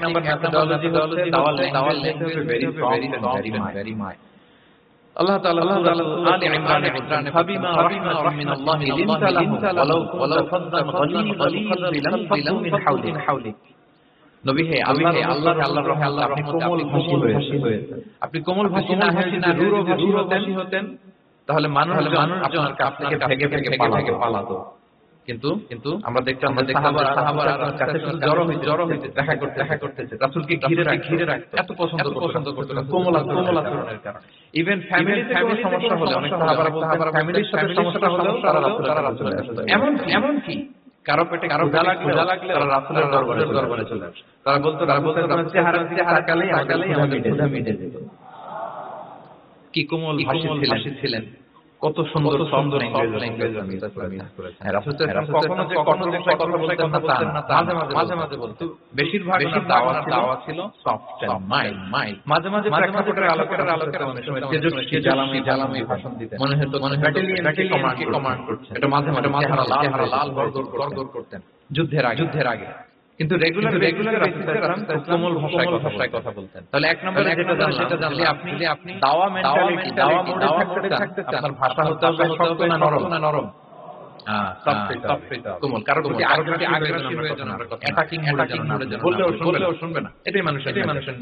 Number methodology হচ্ছে দাওয়াল language very soft and very mild. আল্লাহ তাআলা সূরা আলে ইমরানে বলেন ফাবিমা রাহমাতিন মিনাল্লাহি লিনতা লাহুম ওয়ালাউ ফাদ্দান গালিযাল কলবি লানফাদ্দু মিন হাওলিক। নবী হে আল্লাহর রহমতে আপনি কোমল ভাষী হয়েছেন। আপনি কোমল ভাষী না হয়ে যদি রূঢ় ভাষী হতেন তাহলে মানুষজন আপনার কাছ থেকে ভেগে পালাতো। কিন্তু আমরা দেখতাম সাহাবারা কাছে শুধু জড়ো হইতে দেখা করতেছে রাসূলকে ঘিরে রাখতো। এত পছন্দ করতো কোমল আচরণের কারণে। ইভেন ফ্যামিলিতে কোনো সমস্যা হলে অনেক সাহাবারা বলতেন ফ্যামিলির সাথে সমস্যা হলেও তারা রাসূলের কাছে আসতো। এমন কি কারো পেটে ক্ষুধা লাগলে তারা রাসূলের দরবারে চলে আসতো। তারা বলতো রাসূলের চেহারা তাকালেই আমাদের ক্ষুধা মিটে যেত। কি কোমল ভাষী ছিলেন, কত সুন্দর ল্যাঙ্গুয়েজ রাসূল কখনো যে কথা বলতেন না মাঝে মাঝে বলতো। বেশিরভাগ দাওয়া ছিল সফট এন্ড মাইল্ড। মাঝে মাঝে প্রেক্ষাপটের আলোকের অনেক সময় তেজস্বী জ্বালামি ভাষণ দিতেন। মনে হতো ব্যাটালিয়নকে কমান্ড করছেন। এটা মাঝে চেহারা লাল গড়গড় করতেন যুদ্ধের আগে। কিন্তু রেগুলার রাসূল কোমল ভাষায় কথা বলতেন। তাহলে এক নম্বরে যেটা জানলে আপনি দাওয়া মেন্টালিটি দাওয়া মোডে থাকতে চান, আপনার ভাষা হতে হবে শক্ত না নরম। কোমল কারো প্রতি আগ্রাসী হয়ে যেন আমরা কথা অ্যাটাকিং মোডে যেন বললেও শুনবে না। এটাই মানুষের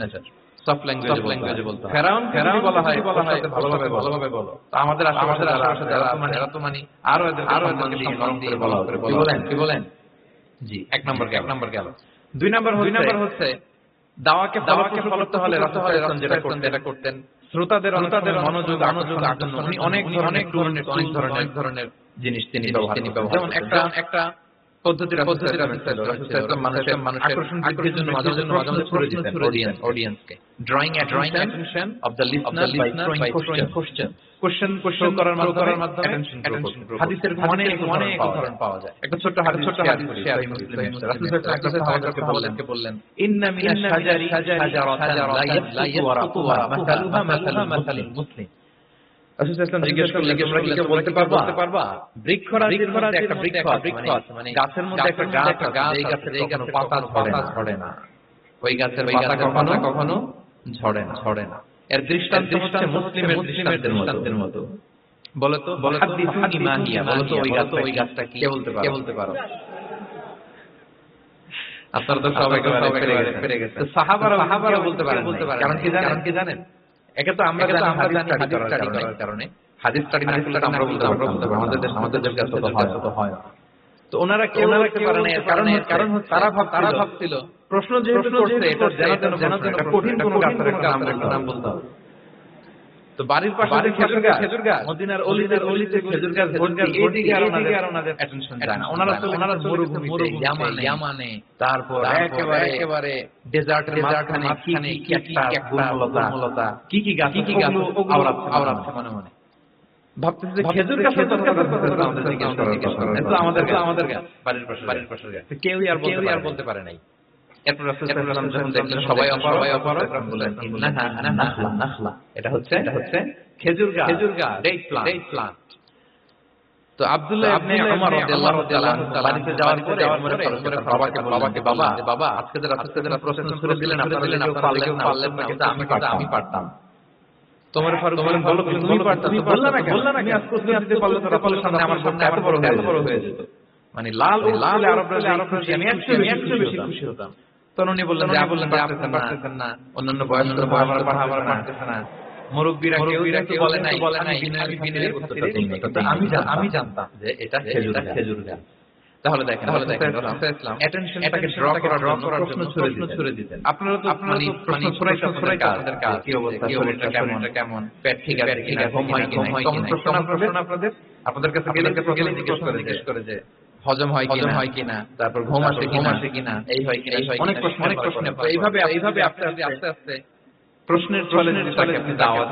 নেচার। সফট ল্যাঙ্গুয়েজে বলতে হয়। ফেরাউন বলা হয় ভালোভাবে বলো। তো আমাদের আশেপাশে যারা তো মানি আরো এদেরকে নরম করে কি বলেন জি। এক নাম্বার গেল। দুই নাম্বার হচ্ছে দাওয়াকে ফলো হলে রাসূল যেটা করতেন শ্রোতাদের মনোযোগ আকর্ষণের জন্য উনি অনেক ধরনের জিনিস তিনি ব্যবহার করেন। যেমন একটা পদ্ধতি ছিল রাসূল মানুষের আকর্ষণ বৃদ্ধির জন্য মাঝে মাঝে ছুড়ে দিতেন অডিয়েন্সকে। Drawing attention of the listener by throwing question করার মাধ্যমে অ্যাটেনশন গ্রো। হাদিসের অনেক উদাহরণ পাওয়া যায়। একটা ছোট্ট হাদিস শেয়ার মুসলিমে রাসূল সাহাবাদেরকে বললেন ইন্না মিনাশ শাজারি শাজারাতান লা ইয়াসকুতু মাসালুহা মাসালুল মুসলিম। রাসূল জিজ্ঞেস করলেন তোমরা কি কেউ বলতে পারবা বৃক্ষরাজির মধ্যে একটা বৃক্ষ আছে মানে গাছের মধ্যে একটা গাছ এই গাছের কোনো পাতা ঝরে না। ওই গাছের পাতা কখনো ঝরে না। এর দৃষ্টান্ত হচ্ছে মুসলিমের দৃষ্টান্তের মতো। বলো তো হাদিসুনি মাহিয়া, বলো তো ওই গাছটা কি? কে বলতে পারো? আপনারা তো সবাই পেরে গেছে। সাহাবারা বলতে পারেন কারণ কি জানেন? একে তো আমরা জানি হাদিস স্টাডি করার কারণে। হাদিস স্টাডি না করলে আমরা বলতে পারবো আমাদের দেশে তো হয়। তো ওনারা কেউ বলতে পারে না। কারণ হচ্ছে তারা ভাবছিল প্রশ্ন যেহেতু করছে এটা যেন কঠিন কোনো গাছের নাম বলতে হবে। তো বাড়ির পাশে খেজুর গাছ, মদিনার অলিতে খেজুর গাছ ভর্তি, এইদিকে আর ওনাদের অ্যাটেনশন যায় না। ওনারা মরুভূমি ইয়ামানে, তারপর একেবারে ডেজার্টের মাঝখানে কি একটা গুল্মলতা কি গাছ আওরাচ্ছে মনে ভাবতেছে খেজুর গাছের কথা আমাদের জিজ্ঞেস করার কথা। আমাদের গাছ বাড়ির পাশের গাছ। কেউই আর বলতে পারে নাই। এরপর রাসূল সাল্লাল্লাহু আলাইহি ওয়াসাল্লাম যখন দেখলেন সবাই অপারগ বললেন ইন্নাহা নাখলা, এটা হচ্ছে খেজুর গাছ, ডেট প্লান্ট। তো আব্দুল্লাহ ইবনে উমর রাদিয়াল্লাহু তাআলা বাড়িতে যাওয়ার পরে বাবাকে বাবা আজকে যে রাসূল প্রশ্ন করে দিলেন আপনারা পারলেন না কিন্তু আমি পারতাম। তোমার ফারুক বলো তুমি পারতা, বললা না আমি আজ প্রশ্ন দিতে পারলে তো রাসূলের সামনে আমার সামনে এত বড় হয়ে যেত। মানে লাল আরবরা আমি একটু বেশি খুশি হতাম। তখন উনি বললেন যে পারতেছেন না, অন্যান্য বয়স্ক পড়াবার পারতেছে না, মুরব্বীরা কেউ বলে নাই আমি বিনয়ের উত্তরটা দেই নাই, কিন্তু আমি জানতাম যে এটা খেজুর গাছ। তাহলে দেখেন রাসূল ইসলাম অ্যাটেনশনটাকে ড্র করার জন্য প্রশ্ন ছুড়ে দিতেন। আপনারা তো মানে প্রশ্ন ছুড়াই আপনাদের কাজ, কি অবস্থা, শরীরটা কেমন, পেট ঠিক আছে কিনা, ঘুম হয় কিনা, তখন প্রশ্ন আপনাদের কাছে গেলে জিজ্ঞেস করে যে হজম হয় কিনা, তারপর ঘুম আসে কিনা, এই হয় কিনা, অনেক প্রশ্ন। এইভাবে আস্তে আস্তে প্রশ্নের ছলে আপনি দাওয়াত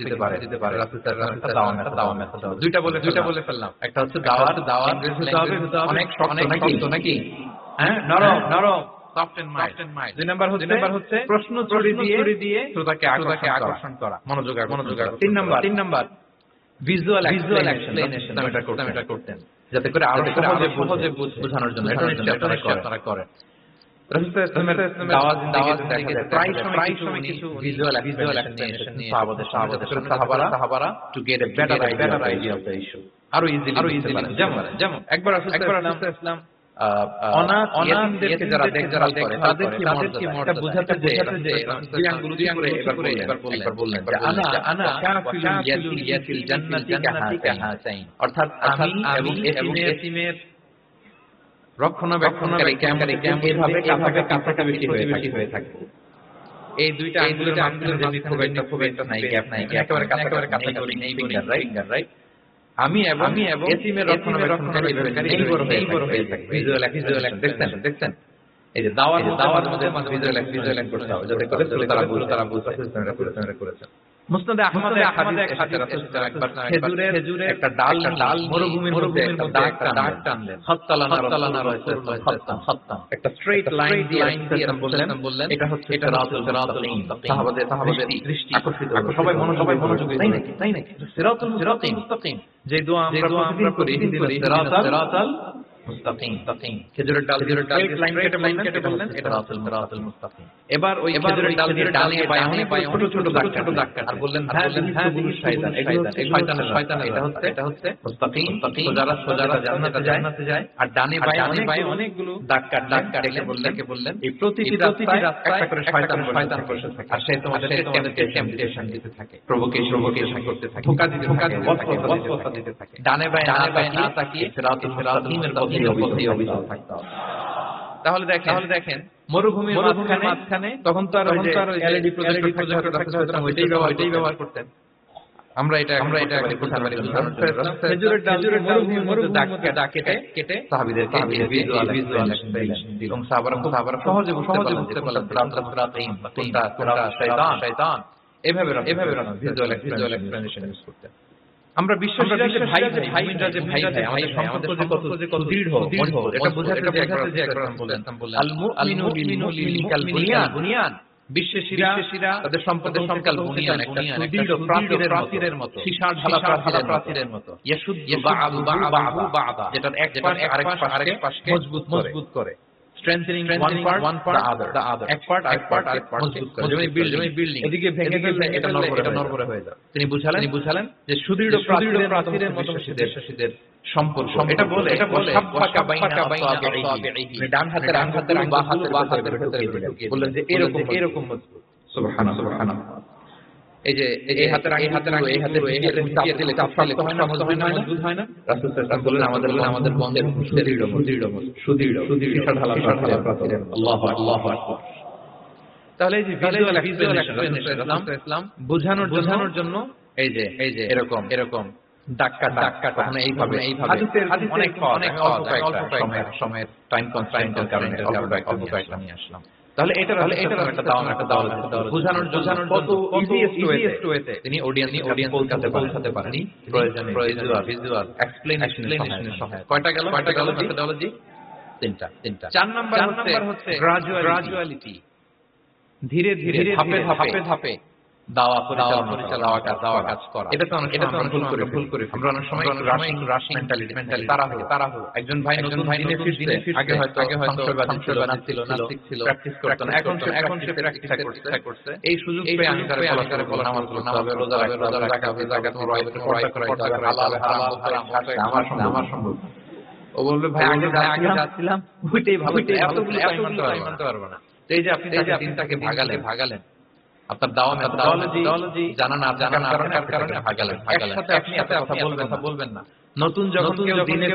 দিতে পারেন। রাসূল সাল্লাল্লাহু আলাইহি ওয়াসাল্লাম দাওয়াত মেথড দুইটা বলে ফেললাম। একটা হচ্ছে দাওয়াত অনেক শক্ত নাকি, হ্যাঁ, নরম সফট এন্ড মাইল্ড। দুই নাম্বার হচ্ছে প্রশ্ন ছড়ি দিয়ে শ্রোতাকে আকর্ষণ করা, মনোযোগ। তিন নাম্বার ভিজুয়াল এক্সপ্লেনেশন এটা করতেন যাতে করে আরো সহজে বোঝানোর জন্য। এটা আপনারা করেন। রাসূল সাল্লাল্লাহু আলাইহি ওয়াসাল্লামের দাওয়াত জিন্দেগিতে দেখা যায় প্রায় সময় কিছু ভিজুয়াল এক্সপ্লেনেশন নিয়ে সাহাবাদের সাহাবারা to get a better idea of the issue আরো ইজিলি যেমন একবার রাসূল সাল্লাল্লাহু আলাইহি ওয়াসাল্লাম অনাথদেরকে যারা দেখভাল করে তাদেরকে মর্যাদা বোঝাতে যে দুই আঙ্গুল করে এবার বললেন যে আনা কাফিলুল ইয়াতিল জান্নাতি কাহাতাইন, অর্থাৎ আমি এবং এতিমের রক্ষণাবেক্ষণকারী এভাবে কাছাকাছি বেশি হয়ে থাকে। এই দুইটা আঙ্গুলের মাঝখানে খুব একটা নাই, গ্যাপ নাই, একেবারে কাছাকাছি নেই ফিঙ্গার, রাইট? আমি এবং এতিমের রক্ষণাবেক্ষণকারী এইভাবে বড় হয়ে থাকে। ভিজুয়াল দেখছেন এই যে দাওয়ার মধ্যে ভিজুয়াল করতে হবে যাতে করে তারা বুঝতে করেছে। মুসনাদে আহমদে হাদিস রাসূল খেজুরের একটা ডাল মরুভূমির মধ্যে একটা দাগ টানলেন, খাত্তালানা খাত্তাম, একটা স্ট্রেট লাইন দিয়ে বললেন এটা হচ্ছে সিরাতুল মুস্তাকিম। সাহাবাদের দৃষ্টি আকর্ষিত, সবাই মনোযোগী, তাই নাকি সিরাতুল মুস্তাকিম যে দোয়া আমরা করি সিরাতাল মুস্তাকিম, খেজুরের ডাল লাইন কেটে বললেন এটা সিরাতুল মুস্তাকিম। এবার ওই খেজুরের ডাল দিয়ে ডানে বায়ে ছোট দাগ আর বললেন হ্যাঁ শয়তান, এগুলো হচ্ছে শয়তানের, এটা হচ্ছে মুস্তাকিম, সোজারা জান্নাতে যায়। আর ডানে বায়ে অনেকগুলো দাগ কেটে বললেন এই প্রতিটি রাস্তায় একটা করে শয়তান বসে থাকে, আর সে তোমাদেরকে টেম্পটেশন দিতে থাকে, প্রভোকেশন করতে থাকে, ধোঁকা দিতে থাকে। ডানে বায়ে না তাকিয়ে সিরাতুল মুস্তাকিমের পথে অবিচল থাকতে হবে। তাহলে দেখেন মরুভূমির মাঝখানে তখন তো আর এলইডি প্রজেক্টর ওইটাই ব্যবহার করতেন। আমরা এটা করতে পারি। খেজুরের ডাল মরুভূমির মধ্যে দাগ কেটে সাহাবীদেরকে ভিজুয়াল এবং সাহাবারা সহজে বুঝতে পারলেন কোনটা শয়তান। এভাবে ভিজুয়াল এক্সপ্লেনেশন ইউজ করতেন। আমরা বিশ্বাসীরা যে ভাই আমাদের সম্পর্ক যে কত দৃঢ় এটা বোঝাতে যে একবার বললেন আল মুমিনু লিল মুমিনি কাল বুনিয়ান, বিশ্বাসীরা তাদের সম্পর্ক কাল বুনিয়ান, একটা সুদৃঢ় প্রাচীরের মতো, সীসার ঢালা প্রাচীরের মতো, ইয়াশুদ্দু বা'দু বা'দা, যেটার এক পাশ আরেক পাশকে মজবুত করে, strengthening one part the other, এক পার্ট মজবুত করে। যেমন বিল্ডিং এদিকে ভেঙে গেলে এটা নড়বড়ে হয়ে যাবে। তিনি বুঝালেন যে সুদৃঢ় প্রাচীরের মতো বিশ্বাসীদের সম্পর্ক। এটা বলে সাফাকা বাইনা ডান হাতের বা হাতের ভেতরে বললেন যে এরকম মজবুত। সুবহানাল্লাহ। এই যে এই হাতের চাপ দিলে চাপ হয় না, মজবুত হয় না। রাসূল সাল্লাল্লাহু আলাইহি ওয়াসাল্লাম আমাদের বন্ধের সুদৃঢ় সীসা ঢালা প্রাচীরের। আল্লাহু আকবার। তাহলে এই যে ভিজুয়াল ইসলাম বোঝানোর জন্য এই যে এরকম দাগ কাটা এইভাবে হাদিসের অনেক সময়ের টাইম কনস্ট্রেইন্টের কারণে অল্প কয়েকটা নিয়ে আসলাম। তাহলে এটা একটা দাওয়াত বোঝানোর কত ইজিয়েস্ট ওয়েতে তিনি অডিয়েন্স পৌঁছাতে পারেন প্রয়োজনে ভিজুয়াল এক্সপ্লেনেশনের সহায়তা। কয়টা গেল মেথোডোলজি? তিনটা। 4 নাম্বার হচ্ছে গ্রাজুয়ালিটি, ধীরে ধাপে দাওয়া কাজ করা। এটা তো আমরা ভুল করি। আমরা অনেক সময় রাশিং মেন্টালিটি তাড়াহুড়ো। একজন ভাই দিনে ফিরছে, আগে হয়তো নাস্তিক ছিল, প্র্যাকটিস করত না, এখন সে প্র্যাকটিস করছে। এই সুযোগ পেয়ে আমি তারে বলা নামাজ পড়তে হবে, রোজা রাখতে হবে, যাকাত হালাল হারাম আমার সম্ভব। ও বলবে ভাই আগে যাচ্ছিলাম ওইটাই ভালো, এতগুলো মানতে পারবো না। এই যে আপনি চিন্তাকে ভাগালেন, আপনার দাওয়া মেথোডোলজি জানা না কারণে ভাগালেন। একসাথে আপনি এত কথা বলবেন না। নতুন যখন কেউ দিনে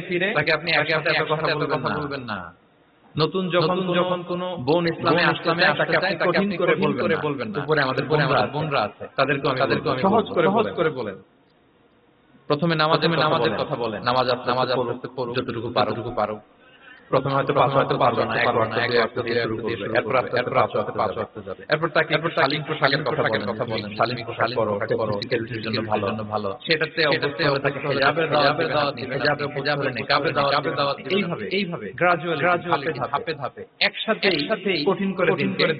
ফিরে তাকে আপনি একসাথে এত কথা বলবেন না। নতুন যখন কোনো বোন ইসলামে আসতে তাকে আপনি কঠিন করে বলবেন না। উপরে আমাদের বোনরা আছে, তাদেরকে আমি সহজ করে বলেন। প্রথমে নামাজের কথা বলেন, নামাজ পড়তে যতটুকু পারো। প্রথমে হয়তো পারবে না, এক দিয়ে শুরু করবে, এরপর আস্তে 5 ওয়াক্ত যাবে। এরপর শালীন পোশাকের কথা বলেন, শালীন পোশাক পরো, সিকিউরিটির জন্য ভালো। সেটাতে অবশ্যই তাকে হিজাবের দাওয়াত দিতে, হিজাবের নিকাবের দাওয়াত দিতে। এইভাবে গ্রাজুয়ালি ধাপে একসাথে কঠিন করে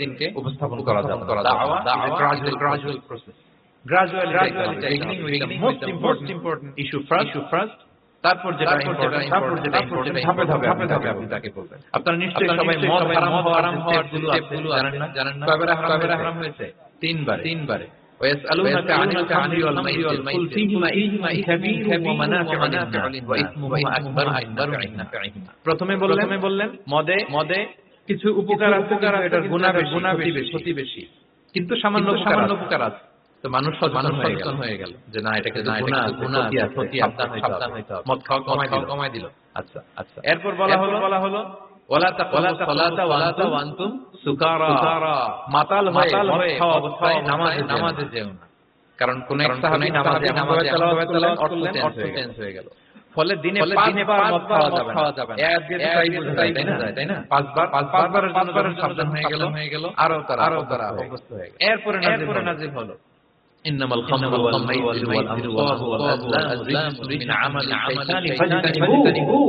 দিনকে উপস্থাপন করা যাবে। দাওয়া gradual process. Gradually, beginning with the most important issue first, তারপর যেটা ইম্পর্টেন্ট ধাপে ধাপে আপনি তাকে বলবেন। আপনারা নিশ্চয়ই সবাই মদ হারাম হওয়ার স্টেপগুলো জানেন না? কয়বার হারাম হয়েছে? তিনবারে। ويسألونك عن الخمر والميسر قل فيهما إثم كبير ومنافع للناس وإثمهما أكبر من نفعهما। প্রথমে বললেন মদে কিছু উপকার আছে, এটার গুনাহ বেশি, কিন্তু সামান্য উপকার আছে। তো মানুষ সচেতন হয়ে গেল যে না এটা গুনাহ ক্ষতি, সাবধান হইতে হবে। মদ খাওয়া কমায় দিল। আচ্ছা, এরপর বলা হলো ওয়ালা তাকুমু সালাতা ওয়া আনতুম সুকারা, মাতাল হয়ে অবস্থায় নামাজে যেও না। কারণ কোন এক সাহাবী নামাজে তেলাওয়াত করলেন, অর্থ চেঞ্জ হয়ে গেল। ফলে দিনে 5 বার মদ খাওয়া যাবে না। এই দিয়ে তাই বোঝা যায়, তাই না? 5 বারের জন্য সাবধান হয়ে গেল, আরো তারা অভ্যস্ত হয়ে গেল। এরপরে নাযিল হলো ইন্নামাল খামরু ওয়াল মাইসিরু ওয়াল আনসাবু ওয়াল আযলামু রিজসুম মিন আমালি শাইতানি ফাজতানিবুহু।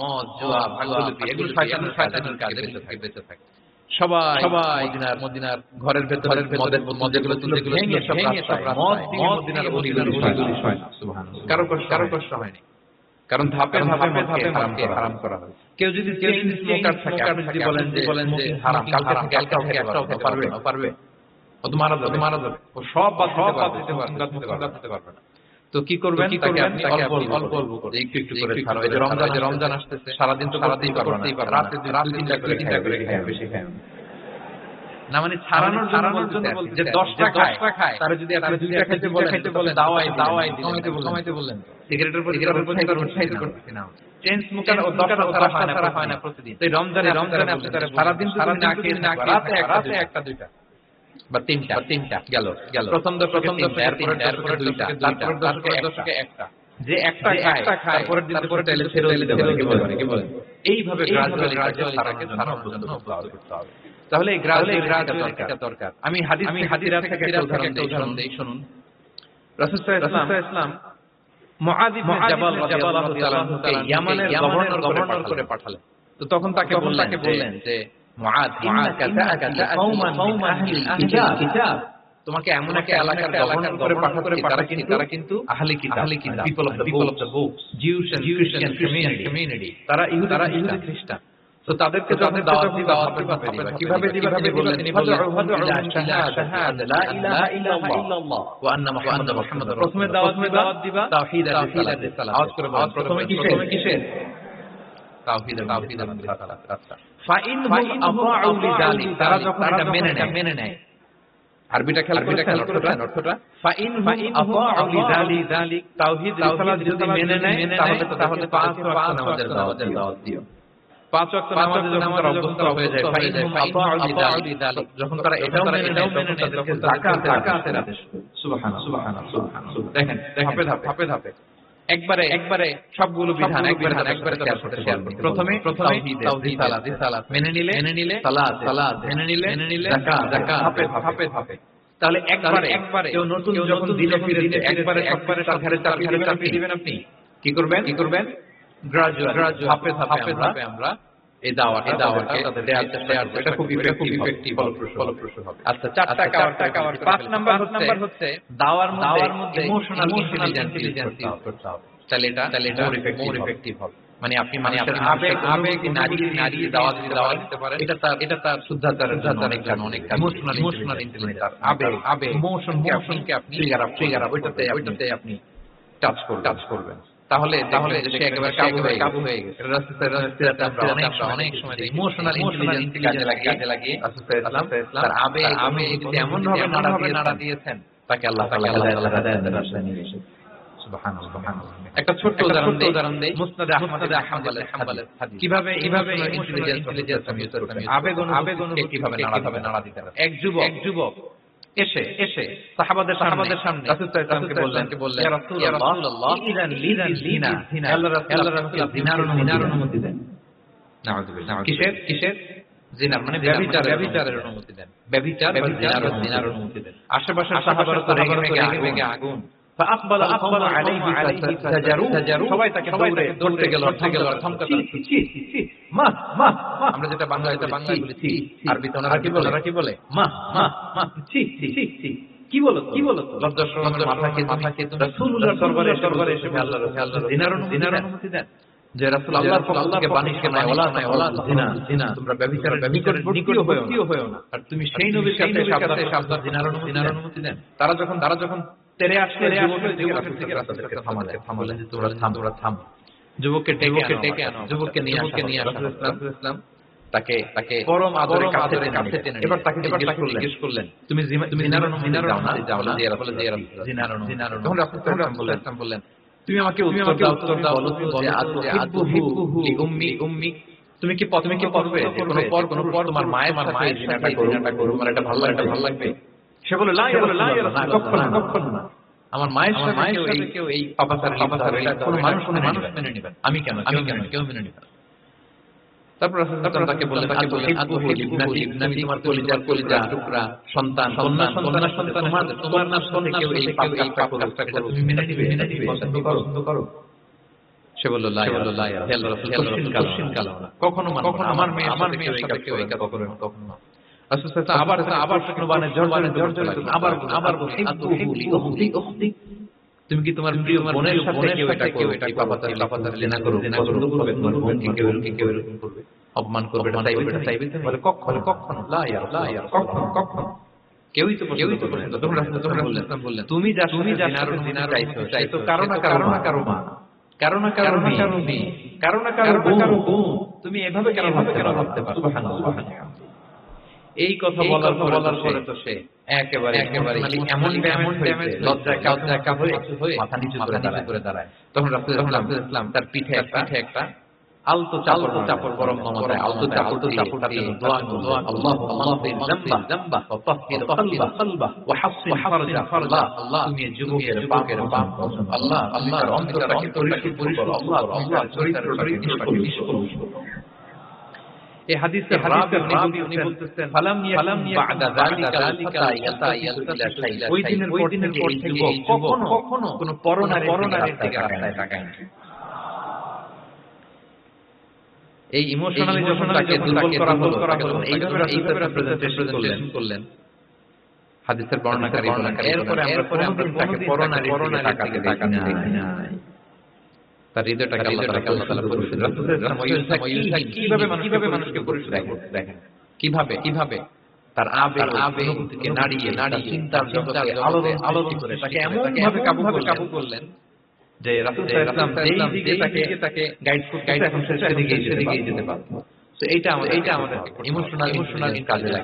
মদ, জুয়া, ভাগ্যলিপি এগুলো শয়তানের কাজ, বেঁচে থাকে। সবাই মদিনার ঘরের ভেতরে মদগুলো ভেঙে সব মদিনার অলিগলি সুবহানাল্লাহ। কারো কষ্ট হয়নি, কারণ ধাপে হারাম করা হয়েছে। কেউ যদি চেইন স্মোকার থাকে, আপনি যদি বলেন যে হারাম, কালকে থেকে একটা পারবে, ও তো মারা যাবে, ও সব বাদ দিতে পারবে না। তো কি করবেন? তাকে আপনি অল্প করে একটু করে ছাড়ো। এই যে রমজান আসতেছে, সারাদিন তো করতেই পারবে না, রাতে 2-3টা করে খায়, বেশি খায় না। মানে ছাড়ানোর জন্য বলতে যে 10টা খায়, তারা যদি আপনি 2টা খাইতে বলেন, দাওয়াই কমাইতে বললেন, সিগারেটের প্রতি তার উৎসাহিত করতেছি না। চেইন স্মোকার ও 10টা ছাড়া হয় না প্রতিদিন। তো রমজানে আপনি তারা সারাদিন না খেয়ে রাতে 1-2টা বা 3টা গেল। প্রথম দশকে এরপরে 2টা, তারপর দশকে 1টা। যে একটা খায় তারপরে তেলে ছেড়ে দেবে, কি বলেন? এইভাবে গ্রাজুয়ালি তাকে ছাড়ানোর জন্য করতে হবে। তাহলে এই গ্রাজুয়ালিটা দরকার। আমি হাদিস থেকে একটা উদাহরণ দেই, শুনুন। রাসূল সাল্লাল্লাহু আলাইহি ওয়াসাল্লাম মুআয ইবনে জাবাল রাদিয়াল্লাহু তাআলা কে ইয়ামানের গভর্নর করে পাঠালেন। তো তখন তাকে বললেন যে মুআয, ইন্নাকা তা'তি কওমান মিন আহলিল কিতাব, তোমাকে এমন একটা এলাকার গভর্নর করে পাঠাতে, তারা কিন্তু আহলি কিতাব, people of the books, Jews and Christian community. তারা ইহুদি খ্রিস্টান। তো তাদেরকে দাওয়াত দিবা, কিভাবে দিবা? তিনি বললেন শাহাদা লা ইলাহা ইল্লাল্লাহ ওয়া আন্না মুহাম্মাদার। প্রথমে দাওয়াত দিবা তাওহীদ আর-রিসালাত। আওয়াজ করে বলেন, প্রথমে কিসের? তাওহীদ আর-রিসালাত। আচ্ছা, ফাইনহুম আতাউ লিযালিক, তারা যখন এটা মেনে নেয়। আরবিটা খেয়াল করেছেন অর্থটা? ফাইনহুম আতাউ লিযালিক, তাওহীদ রিসালাত যদি মেনে নেয়, তাহলে 5 ওয়াক্ত নামাজের দাওয়াত দিও। 5 ওয়াক্ত নামাজে যখন তারা অভ্যস্ত হয়ে যায়, ফাইনহুম আতাউ লিযালিক, যখন তারা এটাও মেনে নেয়, তখন তাদেরকে যাকাতের আদেশ করো। সুবহানাল্লাহ। দেখেন ধাপে ধাপে একবারে সবগুলো বিধান একবারে শেয়ার করতে। প্রথমে তাওহীদ রিসালাত মেনে নিলে, সালাত মেনে নিলে, যাকাত ধাপে। তাহলে একবারে কেউ নতুন যখন দিনে ফিরেছে, একবারে তার ঘরে চাপিয়ে দিবেন আপনি। কি করবেন? গ্রাজুয়াল ধাপে আমরা এই দাওয়াতকে তাদের দেওয়ার চেষ্টা করব। এটা খুব ইফেক্টিভ, ফলপ্রসূ হবে। আচ্ছা, 4টা কাভার। 5 নাম্বার হচ্ছে দাওয়ার মধ্যে ইমোশনাল ইন্টেলিজেন্স করতে হবে। তাহলে এটা মোর ইফেক্টিভ হবে। মানে আপনি মানুষের আবেগ নারী দাওয়াত দিতে পারেন। এটা তার শুদ্ধাচারের জন্য অনেক ইমোশনাল ইন্টেলিজেন্স, আবেগ ইমোশনকে আপনি ট্রিগার আপ ওইটাতে আপনি টাচ করবেন। তাহলে সে একেবারে কাবু হয়ে গেছে। অনেক সময় ইমোশনাল ইন্টেলিজেন্স কাজে লাগিয়ে তার আবেগ যদি এমন ভাবে নাড়া দিয়েছেন, তাকে আল্লাহ তাআলা হিদায়াতের রাস্তায় নিয়ে এসেছেন। সুবহানাল্লাহ। একটা ছোট্ট উদাহরণ দেই। মুসনাদ আহমদ হাম্বলের হাদিস। কিভাবে ইন্টেলিজেন্স আমি ইউজ করতে পারি, আবেগ অনুভূতি কিভাবে নাড়া দিতে পারি। এক যুবক এসে সাহাবাদের সামনে রাসূল সাল্লাল্লাহু আলাইহি ওয়াসাল্লামকে বললেন, ইয়া রাসূলুল্লাহ, ইযান লিজিনা, আল্লাহর রাসূল জিনার অনুমতি দেন। নাউযুবিল্লাহ। কিসের? জিনা মানে ব্যভিচারের অনুমতি দেন। ব্যভিচার বা জিনার অনুমতি দেন। আশেপাশের সাহাবারা তো রেগে আগুন। فأقبل القوم عليه فزجروه, সবাই তাকে দৌড়তে গেল, থমকাতে মা আমরা যেটা বাংলায় বলি, আরবিতে ওনারা কি বলে মা ছি। কি বলো লজ্জা শরমের মাথা কে তুমি রাসূলুল্লাহর দরবারে এসে আল্লাহর জিনার অনুমতি দেন যে রাসূল আল্লাহর পক্ষ থেকে বাণী শোনায় ওয়ালা জিনা তোমরা ব্যভিচারের নিকটবর্তীও হয়ো না আর তুমি সেই নবীর কাছে সাবধান জিনার অনুমতি দেন তারা যখন তেরে আসলে যুবকের থেকে রাসূলের কাছে থামালেন যে তোমরা থাম যুবককে ডেকে আনো যুবককে নিয়ে আসা রাসূল ইসলাম তাকে পরম আদরের কাছে টেনে এবার তাকে জিজ্ঞেস করলেন তুমি জিনার অনুমতি দাও না যে রাসূল জিনার অনুমতি তখন রাসূল ইসলাম বললেন তুমি আমাকে উত্তর দাও বলো যে আতুহিব্বুহু লিউম্মি তুমি কি পড়বে যে কোনো পর তোমার মায়ের সাথে জিনাটা করো আমার এটা ভালো লাগবে সে বলে লা ইয়া কখনো না আমার মায়ের সাথে কেউ এই পাপাচার এটা কোনো মানুষ মেনে নেবে আমি কেন কেউ মেনে নেবে তারপর রাসূল তাকে বললেন আতুহিব্বুহু লিউম্মি তোমার কলিজার টুকরা সন্তান তোমার সন্তান কেউ এই পাপ কাজটা করে তুমি মেনে নিবে পছন্দ করো সে বলল লা ইয়া রাসূল কখনো আমার মেয়ের সাথে কেউ এই কাজ করে কখনো না রাসূল আবার শুকনোবানে জর্জরিত আবার আতুহিব্বুহু লিউম্মি তুমি কি তোমার প্রিয় বোনের সাথে কেউ এটা পাপাচার জিনা করো পছন্দ করবে তোমার বোনকে কেউ এরকম করবে অপমান করবে চাইবে বলে কখনো লা ইয়া কখনো কেউই তো পছন্দ তখন রাসূল বললেন তুমি যা জিনার চাইছো কারণ না কারো বোন তুমি এভাবে কেন ভাবতে পারো সুবহানাল্লাহ এই কথা বলার পরে তো সে একেবারে এমন হয়েছে লজ্জা হয়ে মাথা নিচু করে দাঁড়ায় তখন রাসূল ইসলাম তার পিঠে একটা আলতো চাপড় পরম মমতায় আলতো চাপড় দিয়ে দোয়া আল্লাহু যামবা ওয়া তাহহির কলবা ওয়া হাসসিন ফারজা আল্লাহ তুমি যুবকের পাপ আল্লাহর অন্তরটাকে পরিশুদ্ধ করো আল্লাহ চরিত্রটাকে নিষ্পাপ এই হাদিসে রাবি বলতেছেন ফালাম বা'দা যালিকা ইয়াতা ওই দিনের পর থেকে কখনো কোন পরনারীর দিকে রাস্তায় তাকায় না এই ইমোশনালি যখন তাকে দুর্বল করা হলো এইভাবে রাসূল প্রেজেন্টেশন করলেন হাদিসের বর্ণনাকারী এরপরে আমরা কোনদিন তাকে পরনারীর দিকে তাকাতে দেখি না তার হৃদয়টাকে আল্লাহ তাআলা পরিশুদ্ধ কিভাবে মানুষকে পরিশুদ্ধ করতে দেখেন কিভাবে তার আবেগকে নাড়িয়ে চিন্তার জগতে আলো করে তাকে এমন ভাবে কাবু করলেন যে রাসূল সাল্লাল্লাহু আলাইহি ওয়াসাল্লাম যেই দিকে তাকে গাইড এখন সেদিকেই যেতে পারত তো এইটা আমাদের ইমোশনালি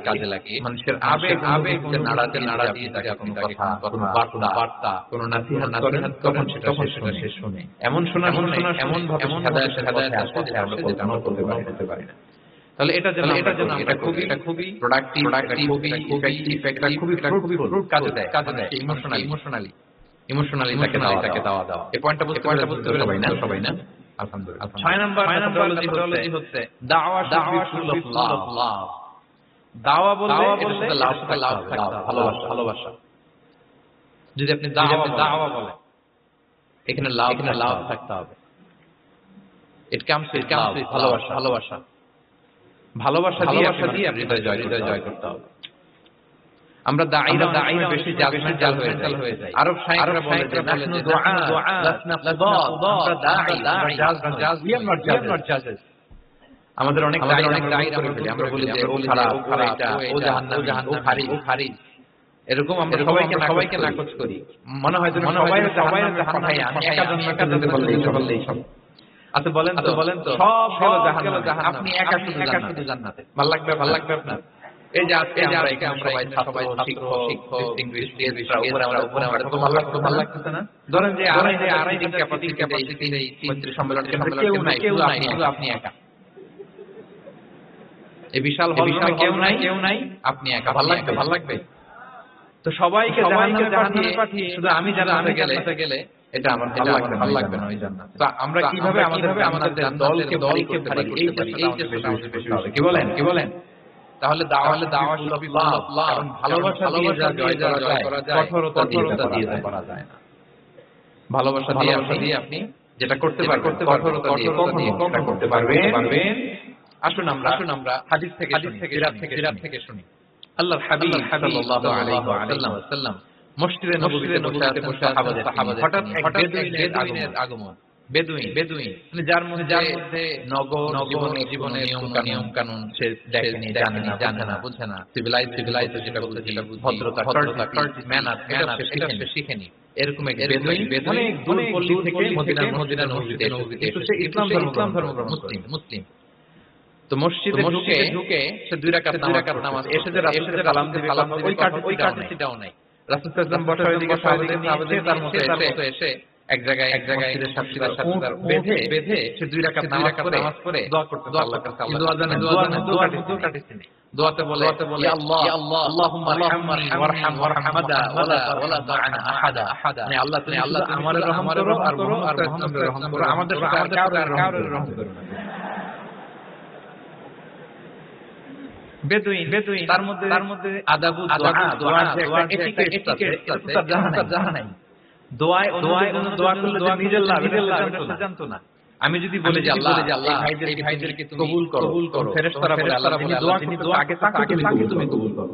কাজে লাগে মানুষের আবেগকে নাড়াতে দিয়ে তাকে কোনো বার্তা কোনো নাসিহত তখন সেটা সে শুনে এমন এমন ভাবে হেদায়েত আসে যে আমরা করতে পারি না তাহলে এটা খুবই প্রোডাক্টিভ খুবই খুবই কাজে দেয় ইমোশনালি তাকে দাওয়া এই পয়েন্টটা বুঝতে সবাই না আলহামদুলিল্লাহ 6 নাম্বার মেথোডোলজি হচ্ছে দাওয়া should be full of love দাওয়া বলতে এটা লাভ ভালোবাসা যদি আপনি দাওয়া বলেন এখানে লাভ থাকতে হবে ইট কামস উইথ ভালোবাসা দিয়ে আপনি হৃদয় জয় করতে হবে আমরা দাঈরা বেশি জাজমেন্টাল হয়ে যাই আরব শায়খরা বলে যে নাহনু দুআ লাসনা কিদাদ আমরা দাঈ we are not judges আমাদের অনেক দাঈরা করে ফেলে আমরা বলি যে ও খারাপ ও জাহান্নামী ও খারিজ এরকম আমরা সবাইকে নাকচ করি মনে হয় যে সবাই জাহান্নামে আমি একা জান্নাতে বললেই সব আচ্ছা বলেন তো সব জাহান্নামে আপনি একা শুধু জান্নাতে ভালো লাগবে আপনার এই যে আজকে আমরা সবাই শিক্ষক ইংলিশ উপরে আমরা তো ভালো লাগতেছে না ধরেন যে আড়াই দিন ক্যাপাসিটি নেই মৈত্রী সম্মেলন কেউ নাই আপনি একা এই বিশাল হলে কেউ নাই আপনি একা ভালো লাগবে তো সবাইকে জাহান্নামে পাঠিয়ে শুধু আমি জান্নাতে গেলে এটা আমার ভালো লাগবে না ওই জান্নাত তো আমরা কিভাবে আমাদের দলকে ভারী করতে পারি এই চেষ্টা বেশি হবে কি বলেন তাহলে দাওয়া শুড বি লাভ কারণ ভালোবাসা দিয়ে যা জয় করা যায় কঠোরতা দিয়ে করা যায় না ভালোবাসা দিয়ে আপনি যেটা করতে পারবেন কঠোরতা দিয়ে করতে পারবেন আসুন আমরা হাদিস থেকে সিরাত থেকে শুনি আল্লাহর হাবিব সাল্লাল্লাহু আলাইহি ওয়াসাল্লাম মসজিদে নববীতে বসে আছেন সাহাবাদের, হঠাৎ এক বেদুইনের আগমন। বেদুইন মানে যার মধ্যে নগর জীবনের নিয়ম কানুন সে দেখেনি, জানে না, বুঝে না, সিভিলাইজ যেটা বলতে ভদ্রতা, ম্যানার এটা সে শিখেনি। এরকম এক বেদুইন অনেক দূর পল্লী থেকে মদিনার মসজিদে কিন্তু সে ইসলাম ধর্ম মুসলিম। তো মসজিদে ঢুকে সে 2 রাকাত নামাজ এসে যে রাসূলকে সালাম দিবে ওই কার্টিসিটাও নাই। রাসূল সাল্লাল্লাহু আলাইহি ওয়াসাল্লাম বসা হয়ে সাহাবাদের নিয়ে তার মতো এসে এক জায়গায় মসজিদের সাথে বেঁধে সে 2 রাকাত নামাজ পড়ে দোয়া করতে আল্লাহর কাছে দোয়া কাটিছে। দোয়াতে বলে ইয়া আল্লাহ আল্লাহুম্মা আরহামনি ওয়ারহামদা ওয়ালা তা'আনা আহাদা। মানে আল্লাহ তুমি আমারে রহম করো আর মুহাম্মদকে রহম করো, আমাদের সাথে আর কাউরে রহম করো না। বেদুইন তার মধ্যে আদাবু দোয়া যে একটা এটিকেট আছে তার জানা নাই। দোয়ায় দোয়া করলে যে নিজের লাভ এটা জানতো না। আমি যদি বলি যে আল্লাহ এই ভাইদেরকে তুমি কবুল করো, ফেরেশতারা বলে আল্লাহ যিনি দোয়া আগে তাকে তুমি কবুল করো।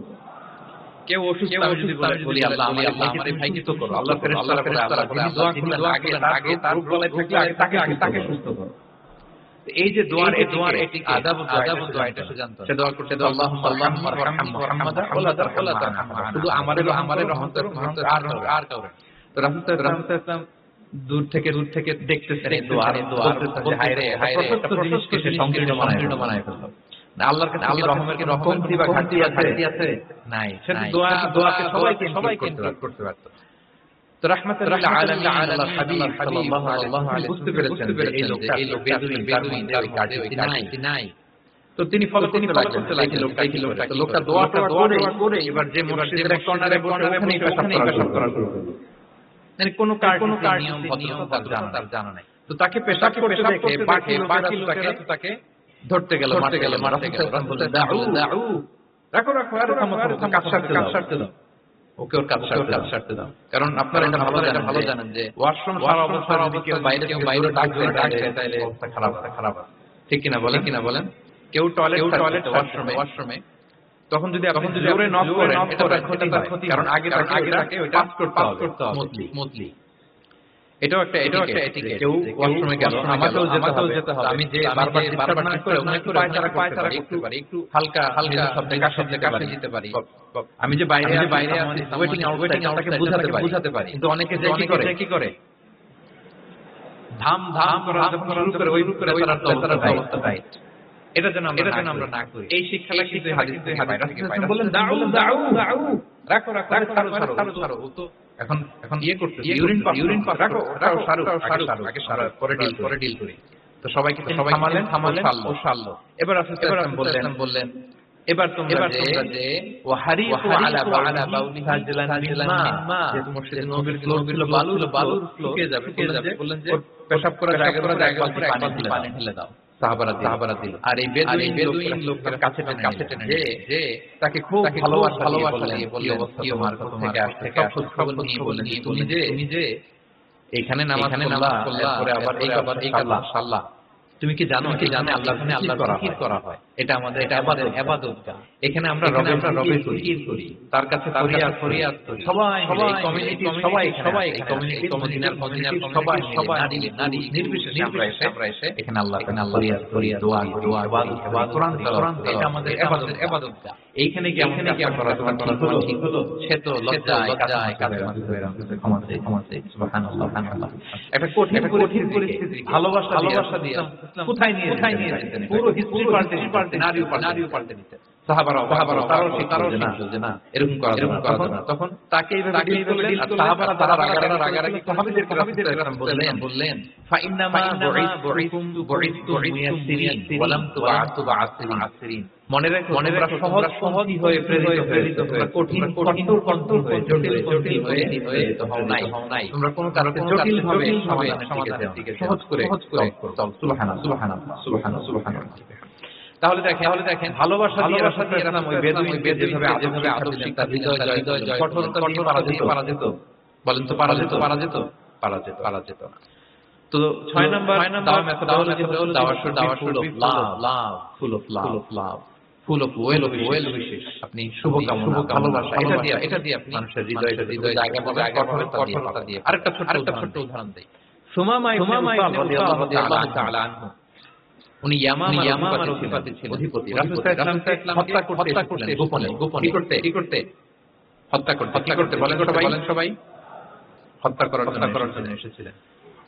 কেউ অসুস্থ আমি যদি বলি আল্লাহ আমার এই ভাইকে তো করো, আল্লাহ ফেরেশতারা বলে যিনি দোয়া করলেন আগে তার গলায় থাকলে আগে তাকে সুস্থ করো। এই যে দোয়ার আদাব দোয়া এটা সে জানতো। সে দোয়া করতে আল্লাহুম্মা আরহাম মুহাম্মাদা ওয়ালা তারহাম শুধু আমারে রহমত আর কাউরে। তো রাসূল সাল্লাল্লাহু আলাইহি ওয়াসাল্লাম দূর থেকে দেখতেছেন এই দোয়া বলতেছেন যে হায় রে প্রত্যেক জিনিসকে সে সংকীর্ণ বানায় ফেললো। আল্লাহর কাছে রহমের কমতি বা ঘাটতি আছে নাই। সে দোয়াকে সবাইকে করতে পারত। তো রাহমাতুল লিল আলামিন আল্লাহর হাবিব সাল্লাল্লাহু আলাইহি ওয়াসাল্লাম বুঝতে পেরেছেন যে এই বেদুইন তার কাছে নাই। তো তিনি ফলো করতে লাগলেন লোকটা দোয়াটা করে এবার যে মসজিদের এক কর্নারে বসে ওখানেই পেশাব করার শুরু করলো। মানে কোনো নিয়ম তার জানা নাই। তো তাকে পেশাব করতে দেখে বাকি লোকেরা তাকে ধরতে গেল মারতে গেল। বলতে দাউ রাখো আর কাজ সারতে দাও, ওকে ওর কাজ সারতে দাও। কারণ আপনারা এটা ভালো জানেন যে ওয়াশরুম সারা অবস্থায় যদি কেউ বাইরে ডাকছে তাহলে অবস্থা খারাপ। ঠিক কিনা বলেন? কেউ টয়লেট ওয়াশরুমে তখন যদি আপনি জোরে নক করেন এটা তার ক্ষতি, কারণ আগে তাকে ওটা পাস করতে হবে স্মুথলি। এটাও একটা এটিকেট। কেউ ওয়াশরুমে গেল, আমাকেও যেতে হবে। আমি যে বারবার না করে পায় তারা করতে পারি, একটু হালকা শব্দে কাশে দিতে পারি। আমি যে বাইরে আছি ওয়েটিং আউটটাকে বুঝাতে পারি। কিন্তু অনেকে যে কি করে ধাম করা যখন শুরু করে ওই রূপ করে তারা অবস্থা টাইট। এটা যেন আমরা না করি। এই শিক্ষাটা কিন্তু হাদিস থেকে পাই। রাসূল বলেন দাউ রাখো ছাড়ো। ও তো এখন করতে ইউরিন পাস রাখো ছাড়ো আগে পরে ডিল করি। তো সবাইকে থামালেন ও সারলো। এবার রাসূল বললেন এবার তোমরা যে ওয়াহারিফু আলা বাউলিহা জিলান মিম্মা যে মসজিদের নবীর বালুর শুকিয়ে যাবে। বললেন যে পেশাব করার জায়গা পানি ঢেলে দাও। সাহাবারা দিল। আর এই বেদুইন লোকটার কাছে টেনে যে তাকে খুব ভালোবাসা দিয়ে বললেন কি তোমার থেকে আসছে সব খবর নিয়ে বললেন তুমি যে এখানে নামাজ পড়লা পরে আবার এই কাজ সাল্লাহ। তুমি কি জানো আল্লাহ জিকির করা হয়। এটা আমাদের ইবাদত। এখানে আমরা রবের জিকির করি, তার কাছে ফরিয়াদ করি। সবাই কমিউনিটি সবাই কমিউনিটি মদিনার সবাই নারী নির্বিশেষে আমরা এসে এখানে আল্লাহ ফরিয়াদ করি, দোয়া কোরআন তেলাওয়াত। এটা আমাদের ইবাদত। এইখানে কি করা তোমার ঠিক হলো? সে তো লজ্জায় কাঁদে ক্ষমা চাই। সুবহানাল্লাহ। একটা কঠিন পরিস্থিতি ভালোবাসা দিয়ে কোথায় নিয়ে যেতেন? পুরো হিস্ট্রি পাল্টে নারীও পাল্টে দিতেন। সাহাবারা তারাও শিখতো যে না এরকম করা যাবে না। তখন তাকে এইভাবে ডিল করলেন। সাহাবারা তারা রাগারাগি বললেন ফাইন্নামা বুইসতু মুয়াসসিরিন ওয়া লাম তুবআতু মুআসসিরিন। মনে রেখো তোমরা সহজ হয়ে প্রেরিত হয়ে কঠিন হয়ে জটিল হয়ে তো হও নাই। তোমরা কোনো কারণে জটিল ভাবে সমাধানের দিকে সহজ করে চল। সুবহানাল্লাহ। তাহলে দেখেন ভালোবাসা দিয়ে রাসূল ওই যেভাবে আদব শিক্ষা হৃদয় জয় কঠোরতা দিয়ে পারা যেত। বলেন তো পারা যেত না। তো 6 নাম্বার দাওয়া মেথডোলজি হলো দাওয়া should be full of love. Full of well wishes, আপনি শুভকামনা, ভালোবাসা, এটা দিয়ে আপনি মানুষের হৃদয়ে জায়গা পাবে, কঠোরতা দিয়ে। আরেকটা ছোট্ট উদাহরণ দেই। সুমামা ইবনে উসাল রাদিয়াল্লাহু তাআলা আনহু, উনি ইয়ামামার অধিপতি ছিলেন। রাসূল সাল্লাল্লাহু আলাইহি ওয়াসাল্লাম হত্যা করতে গোপনে কি করতে হত্যা করতে বলেন সবাই হত্যা করার জন্য এসেছিলেন।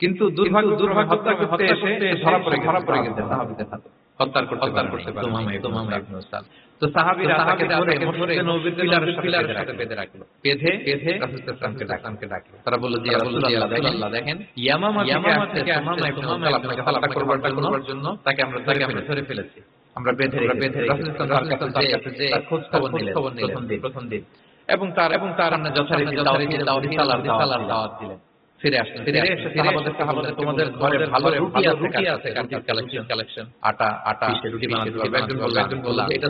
কিন্তু দুর্ভাগ্য হত্যা করতে এসে ধরা পড়ে গেছে সাহাবীদের হাতে। হত্যা করতে সুমামা ইবনে উসাল। তো সাহাবীরা তাকে ধরে মসজিদে নববীর পিলারের সাথে বেঁধে রাখলো। বেঁধে রাসূল সাল্লাল্লাহু আলাইহি ওয়াসাল্লামকে ডাকলো। তারা বলল যে ইয়া রাসূলুল্লাহ, দেখেন ইয়ামামা থেকে সুমামা ইবনে উসাল আপনাকে হত্যা করবার জন্য তাকে আমরা ধরে ফেলেছি। আমরা বেঁধে রাসূল সাল্লাল্লাহু আলাইহি ওয়াসাল্লামের কাছে যে খোঁজ খবর নিলেন প্রথম দিন। এবং তার আমরা যথারীতি দাওয়াত দিলেন। ফিরে এসে সাহাবাদের তোমাদের ঘরে ভালো রুটি আছে, কালেকশন, আটা পিষে রুটি বানাতে হবে। একজন বলল এটা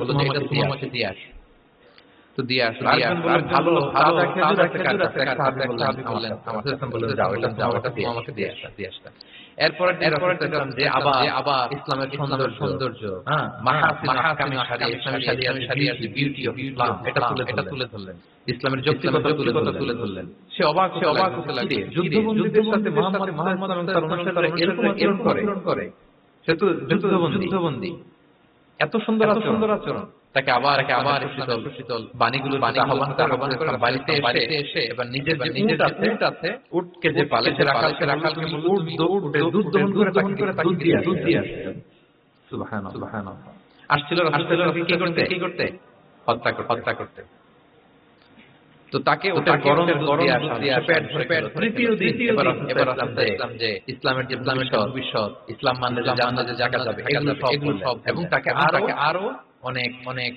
সুমামাকে দিয়ে আস। তো দিয়ে আসলো। আরেকজন বলল ভালো খেজুর আছে কার কাছে? এক সাহাবী বললেন আমার বললেন যাও এটা সুমামাকে দিয়ে আসটা। এরপরে যে আবার ইসলামের সৌন্দর্য, হ্যাঁ, মাহাসিন শরিয়াত বিউটি অফ ইসলাম, এটা তুলে ধরলেন। ইসলামের যৌক্তিকতা তুলে ধরলেন। সে অবাক হতে লাগলো। যুদ্ধবন্দীদের সাথে মুহাম্মদ এবং তার অনুসারীরা এরকম করে। সে তো যুদ্ধবন্দী, এত সুন্দর আচরণ। তাকে আবার শীতল বাণীগুলো আহ্বান করে বাড়িতে এসে এবার নিজের উট আছে, উটকে যে পালে সে রাখালকে উটে দুধ দহন করে তাকে দুধ দিয়ে আসে। সুবহানাল্লাহ। আসছিল কি করতে? হত্যা করতে। তো তাকে ওটা গরম দুধ দিয়ে পেট ভরে। তৃতীয় দিন এবার ইসলাম যে ইসলামের ভবিষ্যৎ, ইসলাম মানলে যে জায়গা যাবে, এগুলো সব এবং তাকে আরো অনেক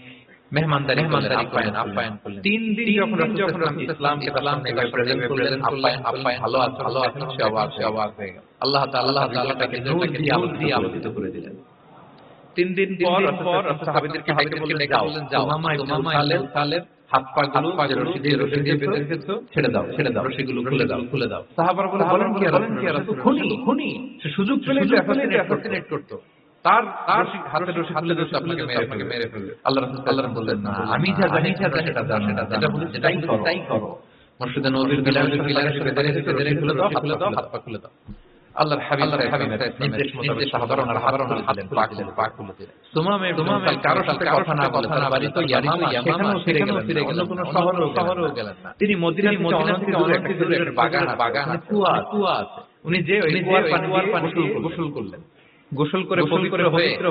মেহমানদারি আপ্যায়ন করলেন। 3 দিন যখন ইসলামকে প্রেজেন্ট করলেন, আপ্যায়ন ভালো আছে, সে অবাক হয়ে গেল। আল্লাহ তাআলা তাকে নূর দিয়ে আলোকিত করে দিলেন। 3 দিন পর সাহাবীদেরকে ডেকে বললেন যাও সুমামা ইবনে উসালের হাত পা রশি দিয়ে বেঁধে রেখেছো, ছেড়ে দাও, রশিগুলো খুলে দাও। সাহাবারা বলেন কি আর খুনি, সে সুযোগ পেলে অ্যাসাসিনেট করত। তার হাতের রশি আপনাকে মেরে ফেলবে। আল্লাহ রাসূল বললেন না, আমি যা জানি সেটা বলেছি তাই করো। মসজিদে নববীর পিলারের সাথে বেঁধে রেখে খুলে দাও, হাত পা খুলে দাও। আল্লাহর হাবিব নির্দেশ মোতাবেক সাহাবারা হাত খুলে দিলেন। সুমামা ইবনে উসাল কারো সাথে কথা না বলে তো ইয়ামামা ফিরে গেলেন, কোনো শহরেও গেলেন না। তিনি মদিনা থেকে অনেক দূরে একটা বাগান কুয়া আছে। উনি যে ওই কুয়ার পানি গোসল করলেন। গোসল করে পবিত্র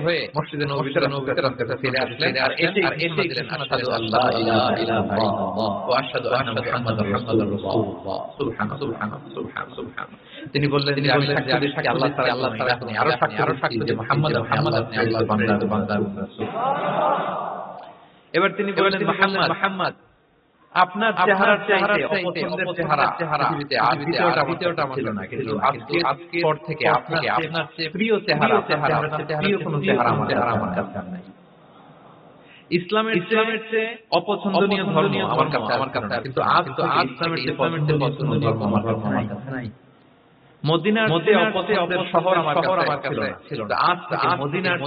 হয়ে মসজিদে নববীতে ফিরে আসলেন। আর এসে দিলেন আশহাদু আল্লা ইলাহা ইল্লাল্লাহ ওয়া আশহাদু আন্না মুহাম্মাদার রাসূলুল্লাহ। সুবহানাল্লাহ। তিনি বললেন যে আমি সাক্ষ্য আল্লাহ তাআলা আপনি আরো সাক্ষ্য যে মুহাম্মদ আপনি আল্লাহর বান্দা রাসূল। এবার তিনি বললেন মুহাম্মদ আপনার চেহারার চাইতে অপছন্দের চেহারা পৃথিবীতে আর দ্বিতীয়টা আমার ছিল না, কিন্তু আজকে পর থেকে আপনার চেয়ে প্রিয় চেহারা প্রিয় কোনো চেহারা আমার কাছে নাই। ইসলামের চেয়ে অপছন্দনীয় ধর্ম আমার কাছে, কিন্তু আজ ইসলামের চেয়ে পছন্দনীয় ধর্ম আমার কাছে নাই। মদিনার চেয়ে অপছন্দের শহর আমার কাছে ছিল না, আজ মদিনার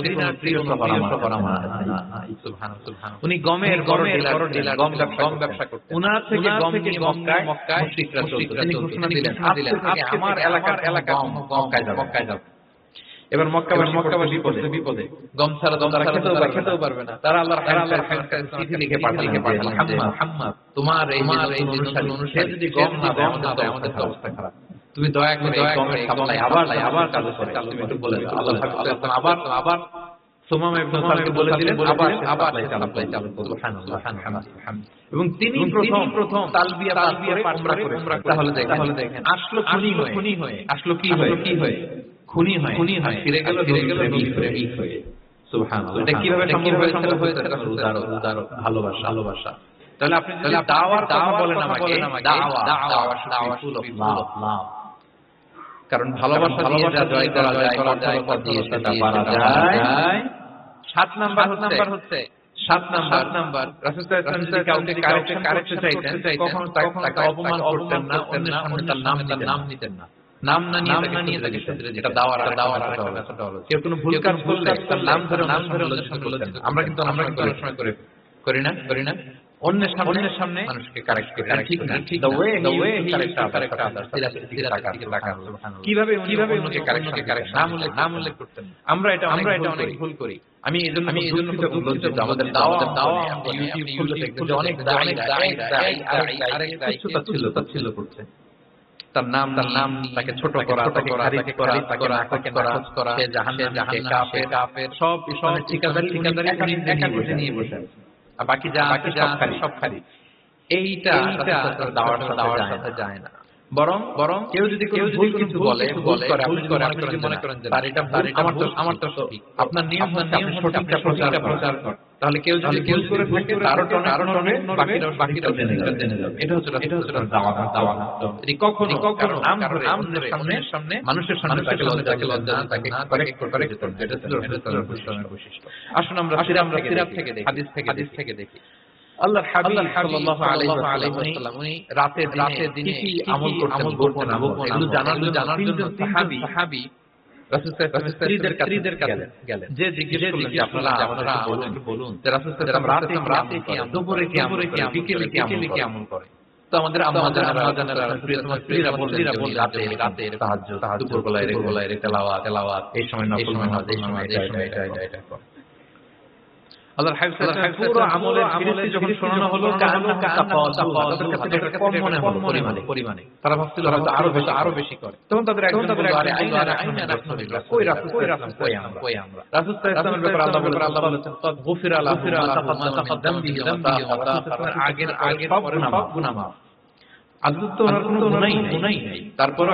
প্রিয় শহর আমার কাছে নাই। সুবহানাল্লাহ। উনি গমের বড় ডিলার, গম ব্যবসা করতেন। উনার থেকে গম নিয়ে মক্কায় মুশরিকরা চলতো। তিনি ঘোষণা দিলেন আজকে আমার এলাকা মক্কায় যাবে। এবার মক্কাবাসী বিপদে, গম ছাড়া তারা খেতেও পারবে না। তারা আল্লাহর চিঠি লিখে পাঠালেন, মুহাম্মদ তোমার এই অনুসারী যদি গম না দেয় আমাদের অবস্থা খারাপ। তুমি দয়া করে গমের সাপ্লাই আবার চালু করে তুমি একটু বলে দাও। আল্লাহ আবার সুমামা ইবনে উসালকে বলে দিলেন আবার সাপ্লাই চালু করো। সুবহানাল্লাহ। এবং তিনি প্রথম তালবিয়া করে উমরা করে। তাহলে দেখেন আসলো খুনি হয়ে, আসলো কি হয়ে খুনি হয়, ফিরে গেল হয়ে। সুবহানাল্লাহ। এটা কিভাবে সম্ভব হয়েছে? উদার ভালোবাসা। তাহলে আপনি যদি দাওয়ার কথা বলেন আমাকে, দাওয়া ফুল অফ লাভ। কারণ ভালোবাসা দিয়ে যা জয় করা যায়, কথা দিয়ে সেটা পারা যায়। 7 নাম্বার হচ্ছে রাসূল সাল্লাল্লাহু আলাইহি ওয়াসাল্লাম কাউকে কারেকশন চাইতেন, কখনো তাকে অপমান করতেন না, অন্যের সামনে তার নাম নিতেন না। নাম না নিয়ে তাকে শুধরে দিতে, এটা দাওয়ার একটা মেথড হলো। কেউ কোনো ভুল কাজ করলে তার নাম ধরে লজ্জিত। আমরা কিন্তু অনেক সময় করি না অন্যের সামনে মানুষকে কারেক্ট করি, ঠিক না, the way he correct others, কিভাবে অন্যকে কারেক্ট নাম উল্লেখ করতেন। আমরা এটা অনেক ভুল করি। আমি এজন্য লজ্জিত। আমাদের দাওয়া ইউটিউব খুললে দেখবেন যে অনেক ছিল করছে। তার নাম তাকে ছোট করা, তাকে খারিজ করা, তাকে নাকচ করা, সে জাহান্নামী, কাফের, সব ঠিকাদারি নিয়ে বসে আছে। আর বাকি যা সব খারিজ। এইটা দাওয়ার সাথে যায় না। বরং কেউ যদি কোনো ভুল কিছু বলে, আপনি মনে করেন যে তার এটা আমার তো ঠিক, আপনার নিয়ম সঠিকটা প্রচার কর। তাহলে কেউ যদি ভুল করে থাকে তারও টনে বাকিটা জেনে যাবে। এটা হচ্ছে দাওয়া। এটি কখনো নাম ধরে সামনের সামনে মানুষের সামনে তাকে লজ্জা তাকে কারেক্ট করবে। এটা হচ্ছে রাসূলের বৈশিষ্ট্য। আসুন আমরা সিরাত থেকে দেখি, হাদিস থেকে দেখি। আল্লাহর হাবিব সাল্লাল্লাহু আলাইহি ওয়াসাল্লাম উনি রাতে দিনে কি আমল করতেন এগুলো জানার জন্য তিনজন সাহাবী রাসূল সাল্লাল্লাহু আলাইহি ওয়াসাল্লামের স্ত্রীদের কাছে গেলেন। যে জিজ্ঞেস করলেন যে আপনারা আমাদেরকে বলুন যে রাসূল সাল্লাল্লাহু আলাইহি ওয়াসাল্লাম রাতে কি আমল, দুপুরে কি আমল, বিকেলে কি আমল করে। তো আমাদের আম্মা জানেরা প্রিয়তমা স্ত্রীরা বললেন রাতে তাহাজ্জুদ, দুপুরবেলায় তেলাওয়াত, এই সময় নফল নামাজ, এই সময় এটা করে। আল্লাহর হাবিব সাল্লাল্লাহু আলাইহি ওয়াসাল্লাম পুরো আমলের ফিরিস্তি যখন শোনানো হলো তাদের কাছে এটা কম মনে হলো পরিমাণে। তারা ভাবছিল হয়তো আরো বেশি করে। তখন তাদের একজন বলল, আরে আইনা রাসূলুল্লাহ, কই রাসূল কই আমরা। রাসূল সাল্লাল্লাহু আলাইহি ওয়াসাল্লামের ব্যাপারে আল্লাহ বলেছেন কদ গুফিরা লাহু মা তাকাদ্দাম মিন যামবিহি, আগের সব গুনাহ মাফ। আদৌ তো ওনার কোনো গুনাহই নাই। তারপরে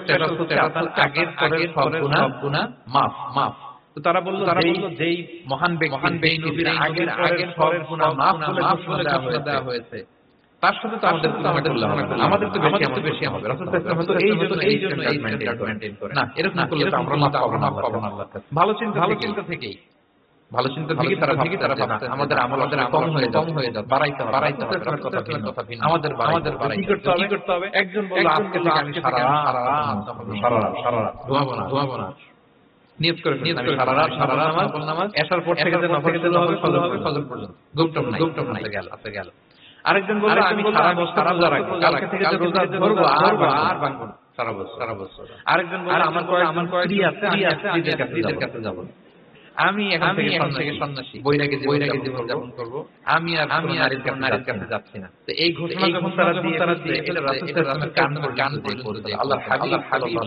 স্ট্যাটাস হচ্ছে আপনার আগের সব গুনাহ মাফ। তো তারা বলল যেই মহান ব্যক্তি নবীর আগের সব গুনাহ মাফ বলে ঘোষণা দেওয়া হয়েছে, তার সাথে তো আমাদের তো বেশি হবে। রাসূল সাল্লাল্লাহু আলাইহি ওয়াসাল্লাম এই জন্য এই স্ট্যান্ডার্ড মেইনটেইন করে না। এরকম করলে তো আমরা মাফ পাবো না আল্লাহর কাছে। ভালো চিন্তা থেকেই তারা ভাবতে আমাদের আমল কম হয়ে যাবে, বাড়াইতে হবে। কথা ভিন্ন। আমাদের কি করতে হবে? একজন বলল আজকে থেকে আমি সারা রাত ঘুমাবো না। নিয়ত করে আমি সারা রাত নফল নামাজ এশার পর থেকে যে নফল হবে ফজর পর্যন্ত ঘুমটাম নাই গেল। আরেকজন বলল আমি সারা বছর রোজা রাখবো, কালকে থেকে যে রোজা ধরবো আর ভাঙবো না সারা বছর। আরেকজন বলল আমার স্ত্রী আছে, আমি স্ত্রীদের কাছে যাব। আমি এখন থেকে সন্ন্যাসী, বৈরাগী জীবন যাপন করব। আমি আর নারীর কাছে যাচ্ছি না। তো এই ঘোষণা যখন তারা দিয়ে এটা রাসূল সাল্লাল্লাহু আলাইহি কান পর্যন্ত আল্লাহর হাবিব সাল্লাল্লাহু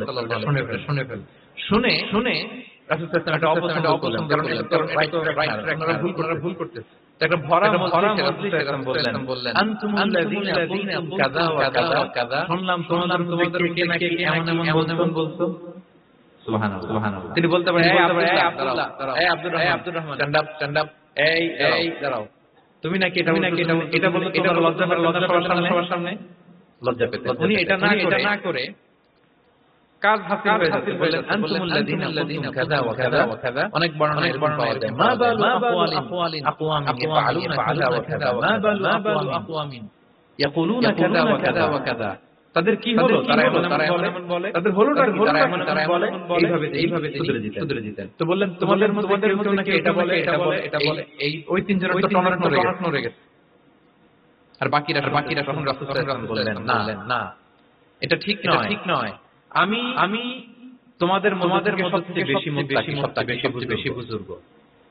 আলাইহি ওয়াসাল্লাম শুনে রাসূল সাল্লাল্লাহু আলাইহি ওয়াসাল্লাম এটা অপছন্দ করলেন, কারণ রাইট ভুল করতেছে। একটা ভরা মজলিসে বললেন আনতুমুল্লাযীনা কাযা ওয়া কাযা, শুনলাম তোমাদের কে নাকি এমন বলছো। সুবহানাল্লাহ। তিনি বলতে পারেন এই আব্দুর রহমান স্ট্যান্ড আপ, এই দাঁড়াও, তুমি নাকি এটা বলছো, এটা লজ্জা সবার সামনে লজ্জা পেতে। উনি এটা না করে কাজ হাসিল বললেন আনতুমুল্লাযীনা কাযা ওয়া কাযা। অনেক বর্ণনা পাওয়া যায়, মা বালু আকওয়ালিন ইয়াফআলুনা কাযা ওয়া কাযা, মা বালু আকওয়ামিন ইয়াকুলুনা কাযা ওয়া কাযা। তাদের কি হলো? তারা এমন বলে। তাদের হলোটা কি? তারা এমন বলে। এইভাবে সুধরে দিতেন। তো বললেন তোমাদের কেউ নাকি এটা বলে এই ওই তিনজনের তো টনাটন রয়ে গেছে। আর বাকিরা তখন রাসূল সাল্লাল্লাহু আলাইহি ওয়াসাল্লাম বললেন না, এটা ঠিক নয়। আমি তোমাদের মধ্যে সবচেয়ে বেশি মুত্তাকি, সবচেয়ে বেশি বুজুর্গ।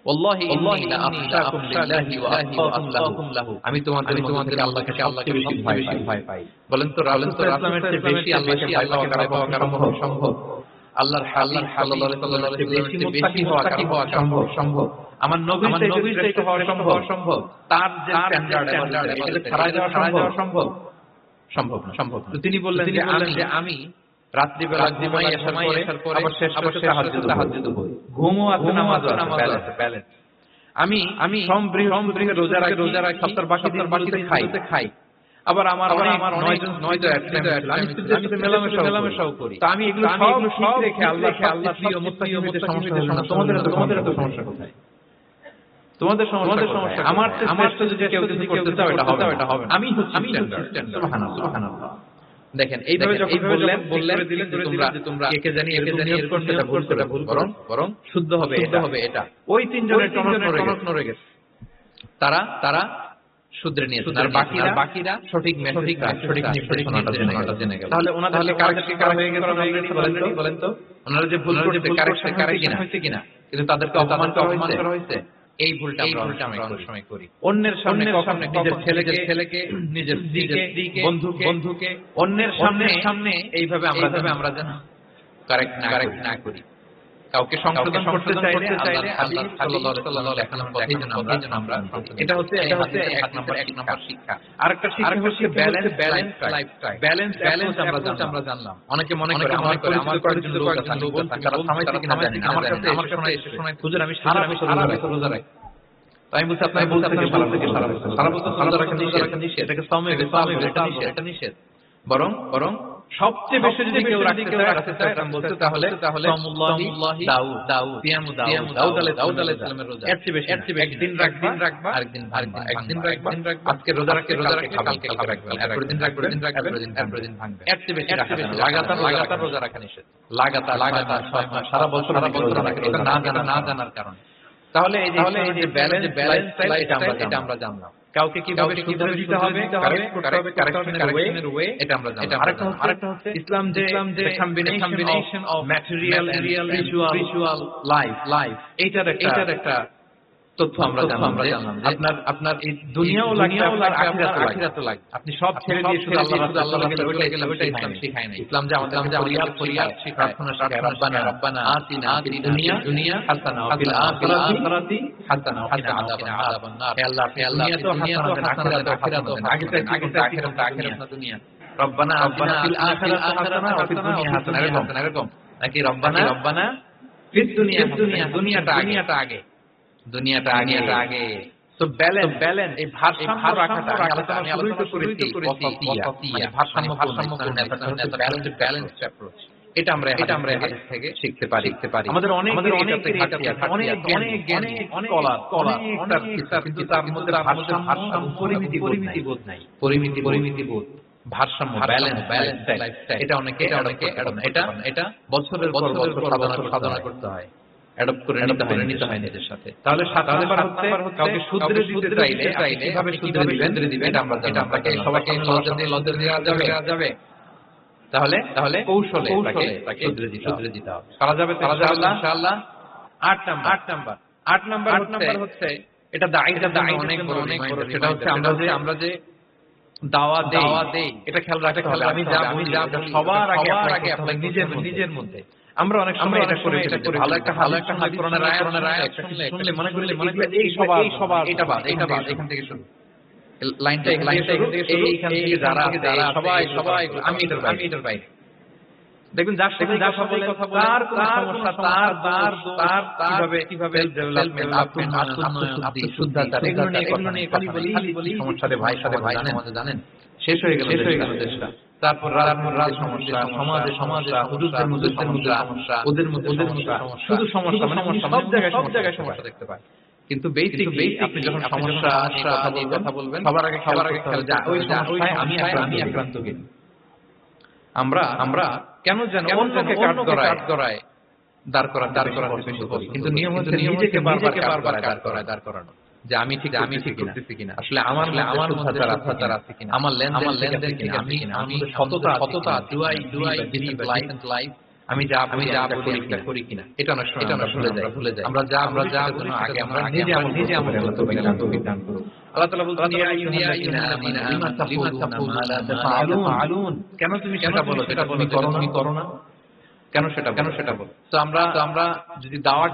ওয়াল্লাহি ইন্নী লা আখশাকুম লিল্লাহি ওয়া আতকাকুম লাহু, আমি তোমাদের আল্লাহকে সবচেয়ে বেশি ভয় পাই। বলেন তো রাসূল সাল্লাল্লাহু আলাইহি ওয়াসাল্লামের চেয়ে বেশি আল্লাহকে ভয় পাওয়া সম্ভব? আল্লাহর হাবিব সাল্লাল্লাহু আলাইহি ওয়াসাল্লামের চেয়ে বেশি মুত্তাকি হওয়া সম্ভব? আমার নবীর চেয়ে হওয়া সম্ভব? তার যে স্ট্যান্ডার্ড এটা ছাড়া যাওয়া সম্ভব না। তো তিনি বললেন যে আমি রাত্রিবেলা ঘুমাই আসার পরে আবার শেষ তাহাজ্জুদ পড়ি, ঘুমও আছে নামাজও আছে, ব্যালেন্স। আমি সোম বৃহস্পতিবার রোজা রাখি, সপ্তাহের বাকি খাই। আবার আমার 9 আমি সাথে মেলামেশাও করি। তো আমি এগুলো সব রেখে আল্লাহ প্রিয় মুত্তাকি হতে সমস্যা হলো না। তোমাদের এত সমস্যা কোথায়? তোমাদের সমস্যা আমার যদি কেউ কিছু করতে চাও এটা হবে। আমি হচ্ছি স্ট্যান্ডার্ড। সুবহানাল্লাহ। দেখেন এইভাবে যখন বললেন দিলেন যে তোমরা কে জানি নিয়োগ করছো সেটা ভুল করে বরং শুদ্ধ হবে এটা ওই তিনজনের টনক নড়ে গেছে, তারা শুধরে নিয়েছে, আর বাকিরা সঠিক নির্দেশনাটা জেনে গেল। তাহলে ওনাদের কারেকশন করা হয়ে গেছে অলরেডি, বলেন তো ওনারা যে ভুল করছে কারেকশন হয়েছে কিনা, কিন্তু তাদেরকে অপমান করা হয়েছে। এই ভুলটা আমরা অনেক সময় করি। অন্যের সামনে নিজের ছেলেকে নিজের স্ত্রীকে বন্ধুকে অন্যের সামনে এইভাবে আমরা যেন কারেক্ট না করি। কাউকে সংশোধন করতে চাইলে আল্লাহ সাল্লাল্লাহু আলাইহি ওয়াসাল্লাম আমরা এটা হচ্ছে এক নাম্বার শিক্ষা। আরেকটা শিক্ষা হচ্ছে ব্যালেন্স লাইফস্টাইল। ব্যালেন্স আমরা জানলাম। অনেকে মনে করে আমার পরিচিত কয়েকজন লোক আছে তারা সামাজিক কিনা জানি না, আমার কাছে শোনায় হুজুর আমি সারা বছর রোজা রাখি। আমি বলছি আপনাকে সারা বছর রোজা রাখা নিষেধ, এটাকে সামনে এটা নিষেধ। বরং সবচেয়ে বেশি যদি কেউ রাখতে চায় বলতে তাহলে সামুল্লাহি দাউদ আলাইহিস সালামের রোজা। এর চেয়ে বেশি একদিন রাখবা আরেকদিন রাখবা, আজকে রোজা রাখতে কালকে রাখবা, এরপরের দিন রাখবা এরপরের দিন ভাঙবে। এর চেয়ে বেশি লাগাতার রোজা রাখা নিষেধ। লাগাতার 6 মাস সারা বছর এটা না জানার কারণে। তাহলে এই যে ব্যালেন্স লাইফস্টাইল এটা আমরা জানলাম। কাউকে কিভাবে শুধরে দিতে হবে, কারেকশনের ওয়ে এটা আমরা জানলাম। আরেকটা হচ্ছে ইসলাম যে combination of material and spiritual life এইটার একটা তথ্য আমরা জানলাম। আপনার এই দুনিয়াও লাগবে, আখিরাতও লাগবে। আপনি সব ছেড়ে দিয়ে শুধু আল্লাহর গেলে ওটা ইসলাম শেখায় না। ইসলাম যে আমাদের ফরিয়াদ শেখায়, প্রার্থনা শেখায়, রব্বানা আতিনা ফিদ দুনিয়া হাসানা ওয়া ফিল আখিরাতি হাসানা ওয়া কিনা আযাবান নার। হে আল্লাহ দুনিয়াতেও হাসানা দেন, আখিরাতেও আখিরাত না দুনিয়া। রব্বানা আতিনা ফিল আখিরাতি হাসানা ওয়া ফিদ দুনিয়া হাসানা, এরকম নাকি রব্বানা ফিদ দুনিয়াটা আগে, দুনিয়াটা আগে। সো ব্যালেন্স এই ভারসাম্য রাখাটা আমি আলোচনা করেছি মানে ভারসাম্যপূর্ণ ব্যালেন্স অ্যাপ্রোচ। এটা আমরা হাদিস থেকে শিখতে পারি। আমাদের অনেক ঘাটতি আছে, অনেক স্কলার কিন্তু তার মধ্যে ভারসাম্য পরিমিতি বোধ ভারসাম্য ব্যালেন্স লাইফস্টাইল এটা অনেকে এটা বছরের পর বছর সাধনা করতে হয়, অ্যাডপ্ট করে নিতে হয় নিজের সাথে। তাহলে 7 নাম্বার হচ্ছে কাউকে শুধরে দিতে চাইলে কিভাবে শুধরে দিবেন এটা আমরা সবাইকে লজ্জা দিয়ে দেওয়া যাবে। তাহলে কৌশলে তাকে শুধরে দিতে হবে। পারা যাবে ইনশাআল্লাহ। 8 নাম্বার হচ্ছে এটা দায়ীদের অনেক বড় সেটা হচ্ছে আমরা যে দাওয়া দেই এটা খেয়াল রাখতে হবে। আমি যা সবার আগে আপনার নিজের মধ্যে আমরা অনেক সময় এটা করে ভালো একটা হাদিস কোরআনের আয়াত শুনলে মনে করলে এই সবার এটা বাদ এখান থেকে শুরু, লাইনটা এইখান থেকে যারা সবাই আমি এটার বাইরে। দেখুন যার সাথে কথা বলে তার কিভাবে ডেভেলপমেন্ট আত্মশুদ্ধাচার এগুলো নিয়ে খালি বলি সমস্যাতে ভাই জানেন শেষ হয়ে গেল দেশটা। তারপর রাজ সমস্যা, সমাজে হুজুরদের মধ্যে সমস্যা, ওদের মধ্যে শুধু সমস্যা মানে সব জায়গায় সমস্যা দেখতে পায়। কিন্তু বেসিক্যালি আপনি যখন সমস্যা কথা বলবেন সবার আগে খেয়াল যায় ওই সমস্যায় আমি আক্রান্ত কিনা। আমরা কেন যেন অন্যকে কাঠগড়ায় দাঁড় করাতে বেশি করি, কিন্তু নিয়ম হচ্ছে নিজেকে বারবার দাঁড় করানো যে আমি ঠিক করতেছি কিনা, আসলে আমার শুদ্ধাচার আছে কিনা, আমার লেনদেন কিনা, আমি সততা ডু আই বিলিভ লাইফ, আমি যা করি কিনা। এটা অনেক সময় আমরা ভুলে যাই। আমরা যা আগে আমরা নিজে আমল তৌফিক দান করুন। আল্লাহ তাআলা বলছেন ইয়া আইয়ুহাল্লাযীনা আমানু লিমা তাকুলুনা মা লা তাফআলুন, কেন তুমি সেটা বলো যেটা তুমি করো না, কেন সেটা বলো। তো আমরা যদি দাওয়া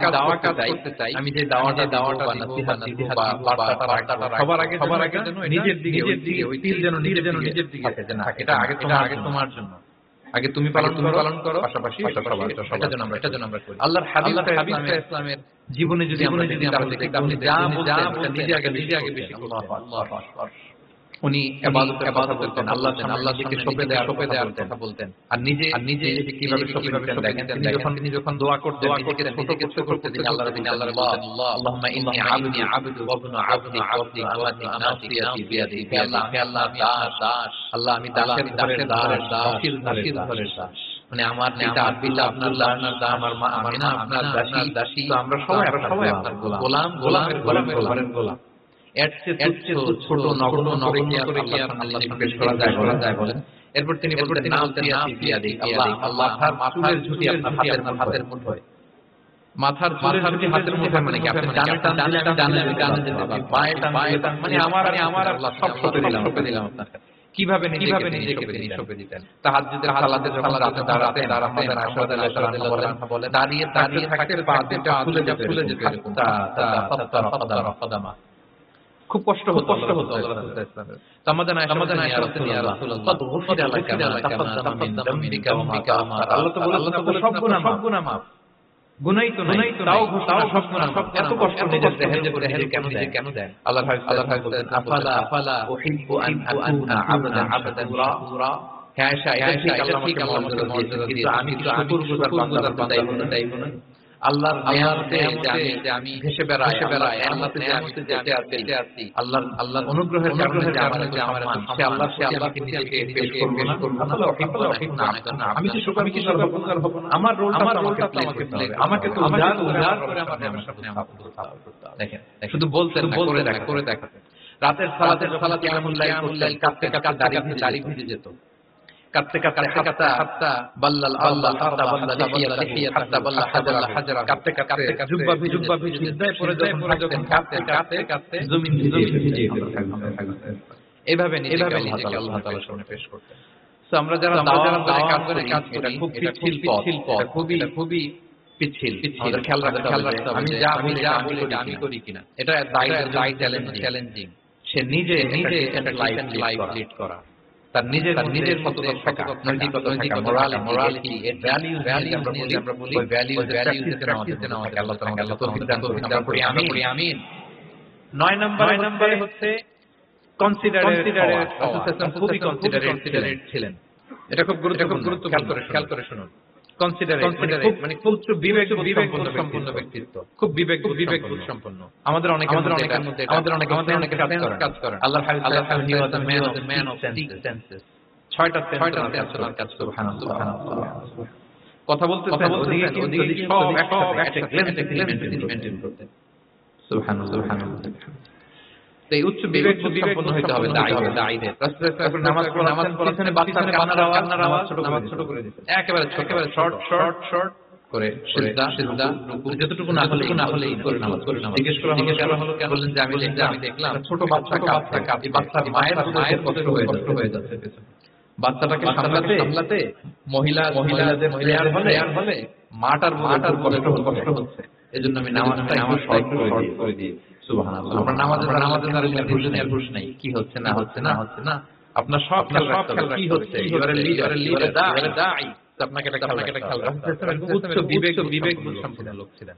করতে চাই, আমি যে দাওয়াটা বা নসিহত বা বার্তাটা সবার আগে যেন নিজের দিকে ওই তীর যেন নিজের দিকে থাকে, যে না এটা আগে তোমার জন্য, আগে তুমি পালন করো, পাশাপাশি এটা যেন আমরা করি। আল্লাহর হাবিব ইসলামের জীবনে যদি আমরা দেখি আপনি যা বলতেন নিজে আগে বেশি করতেন। আল্লাহু আকবার। উনি ইবাদতের কথা বলতেন, আল্লাহর সামনে সঁপে দেওয়ার কথা বলতেন। আর নিজে কিভাবে সঁপে দিতেন দেখেন, তিনি যখন দোয়া করতেন নিজেকে ছোট করতে তিনি আল্লাহর বলতেন, আল্লাহুম্মা ইন্নী আবদু ওয়া ইবনু আবদিক ওয়া ইবনু আমাতিক নাসিয়াতি বিয়াদিক। হে আল্লাহ দাস, আল্লাহ আমি দাসের দাস, দাসীর ঘরের দাস। মানে আমার পিতা আব্দুল্লাহ আপনার দাস, আমার মা আমিনা আপনার দাসী। তো আমরা সবাই আপনার গোলামের ঘরের গোলাম। এর চেয়ে ছোট নগণ্য করে কি আর আল্লাহ পেশ করা যায় বলেন? এরপর তিনি বলতেন নাসিয়াতি বিয়াদিক, আল্লাহ মাথার ঝুঁটি আপনার হাতের মুঠোয়। মাথার ঝুঁটি হাতের মুঠোয় মানে কি? আপনি ডানে যেতে পারবেন, বাঁয়ে মানে আমার আল্লাহ সব সঁপে দিলাম আপনার কাছে। কিভাবে নিজেকে তিনি সঁপে দিতেন? তাহাজ্জুদের সালাতে যখন রাতে দাঁড়াতেন, আমাদের আয়েশা রাদিয়াল্লাহু আনহা বলেন, দাঁড়িয়ে থাকতে পা দুটো ফুলে যেত এরকম। খুব কষ্ট হতো আল্লাহ রাসূলের। তো আমাদের আয়েশা ইয়া রাসূলুল্লাহ কদ গুফিরা লাকা মা তাকাদ্দামা মিন যামবিকা ওয়া মা তাআখার। আল্লাহ তো বলেছেন সব গুনাহ মাফ। গুনাই তো নাই, তাও সব গুনাহ মাফ। এত কষ্ট নিজের দেহের কেন দেন? আল্লাহ বলেন আফালা উহিব্বু আন আকুনা আবদান শাকুরা। হে আয়েশা, এটা ঠিক আল্লাহ আমাকে মর্যাদা দিয়েছেন, আমি শুকরগুজার বান্দা তাই বলেন। আল্লাহর নিয়ামতে যে আমি ভেসে বেড়াই, আল্লাহর নিয়ামতে যে আমি আছি, আল্লাহর অনুগ্রহের কারণে যে আমার সে আল্লাহকে নিজেকে পেশ করব না। আমি কি শুকরগুজার হব না? আমার রোলটা তো আমাকে প্লে করতে হবে। আমাকে তো উজাড় করে আমার নিয়ামত করতে হবে। দেখেন, শুধু বলতেন না, করে দেখাতেন। রাতের সালাতে কিয়ামুল লাইল করতেন, কাঁদতে দাড়ি ভিজে যেত। কাঁদতে হাত্তা বাল্লাল আল্লাহ হাত্তা বাল্লা লিহিয়াতিহি হাত্তা বাল্লা হাজারা। কাঁদতে জুব্বা ভিজে সিজদায় পড়ে যখন কাঁদতে জমিন ভিজে এইভাবে নিজেকে আল্লাহ তাআলার সামনে পেশ করতেন। সো আমরা যারা দাওয়াত করে কাজ করি, এটা খুব পিচ্ছিল পথ, খুবই পিচ্ছিল। আমাদের খেয়াল রাখতে হবে আমি যা বলি আমি করি কিনা। এটা দায়ী চ্যালেঞ্জিং। সে নিজে একটা লাইফ লিড করা, তার নিজের সততা থাকা, নৈতিকতা থাকা, মোরালিটি, এর ভ্যালিউজ আমরা বলি, ওই ভ্যালিউজ আমাদের থাকে। আল্লাহ তাআলা তৌফিক দান করুন। আমরা পড়ি আমিন। 9 নম্বরে হচ্ছে কনসিডারেট। রাসূল খুবই কনসিডারেট ছিলেন। এটা খুব গুরুত্বপূর্ণ। খেয়াল করে শুনুন। কনসিডারেট মানে খুব বিবেক সম্পন্ন ব্যক্তিত্ব, খুব বিবেক সম্পন্ন। আমাদের অনেকের মধ্যে কাজ করেন। আল্লাহ he was a man of senses. 6টা সেন্স কাজ সুবহানাল্লাহ। কথা বলতেছেন ওদিকে সব একটা গ্লেন্স মেইনটেইন করতেন। সুবহানাল্লাহ। এই উচ্চ বিবেক সম্পন্ন হতে হবে দায়ীদের। রাসূল নামাজ পড়াচ্ছেন, বাচ্চার কান্নার আওয়াজ ছোট করে দিতেন। একেবারে শর্ট করে সিজদা রুকু যতটুকু না হলেই করে নামাজ। জিজ্ঞেস করা হলো কেন? বললেন যে আমি দেখলাম ছোট বাচ্চা কাঁদছে, বাচ্চার মায়ের কষ্ট হয়ে যাচ্ছে পেছনে। বাচ্চাটাকে সামলাতে মহিলাদের প্রেয়ার হলে মাটার কষ্ট হচ্ছে। এজন্য আমি নামাজটা শর্ট করে দিই। সুবহানাল্লাহ। আমরা নামাজে দাঁড়িয়ে হুঁশ নাই, কি হচ্ছে না হচ্ছে। আপনার সব খেয়াল রাখতে হবে কি হচ্ছে। এবারে লিডার দাঈ, আপনাকে এটা খেয়াল রাখতে হবে। উচ্চ বিবেক সম্পন্ন লোক ছিলেন।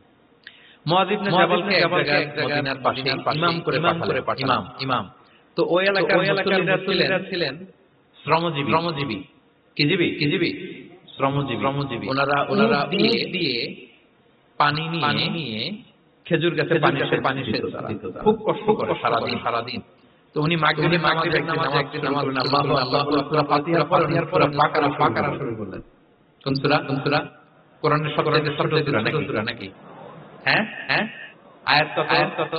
মুআয ইবনে জাবালকে এক জায়গায় মদিনার পাশে ইমাম করে পাঠালেন। ইমাম তো ওই এলাকার মুসল্লিরা ছিলেন শ্রমজীবী। কি শ্রমজীবী। ওনারা দিয়ে পানি নিয়ে খেজুর গাছে পানি সেচ দিত। খুব কষ্ট করে সারাদিন। তো উনি মাগরিবের নামাজে আল্লাহু সূরা ফাতিহার পর বাকারা শুরু করলেন। কোন সূরা? কোরআনের সবচেয়ে ছোট সূরা নাকি? হ্যাঁ আয়াত কত?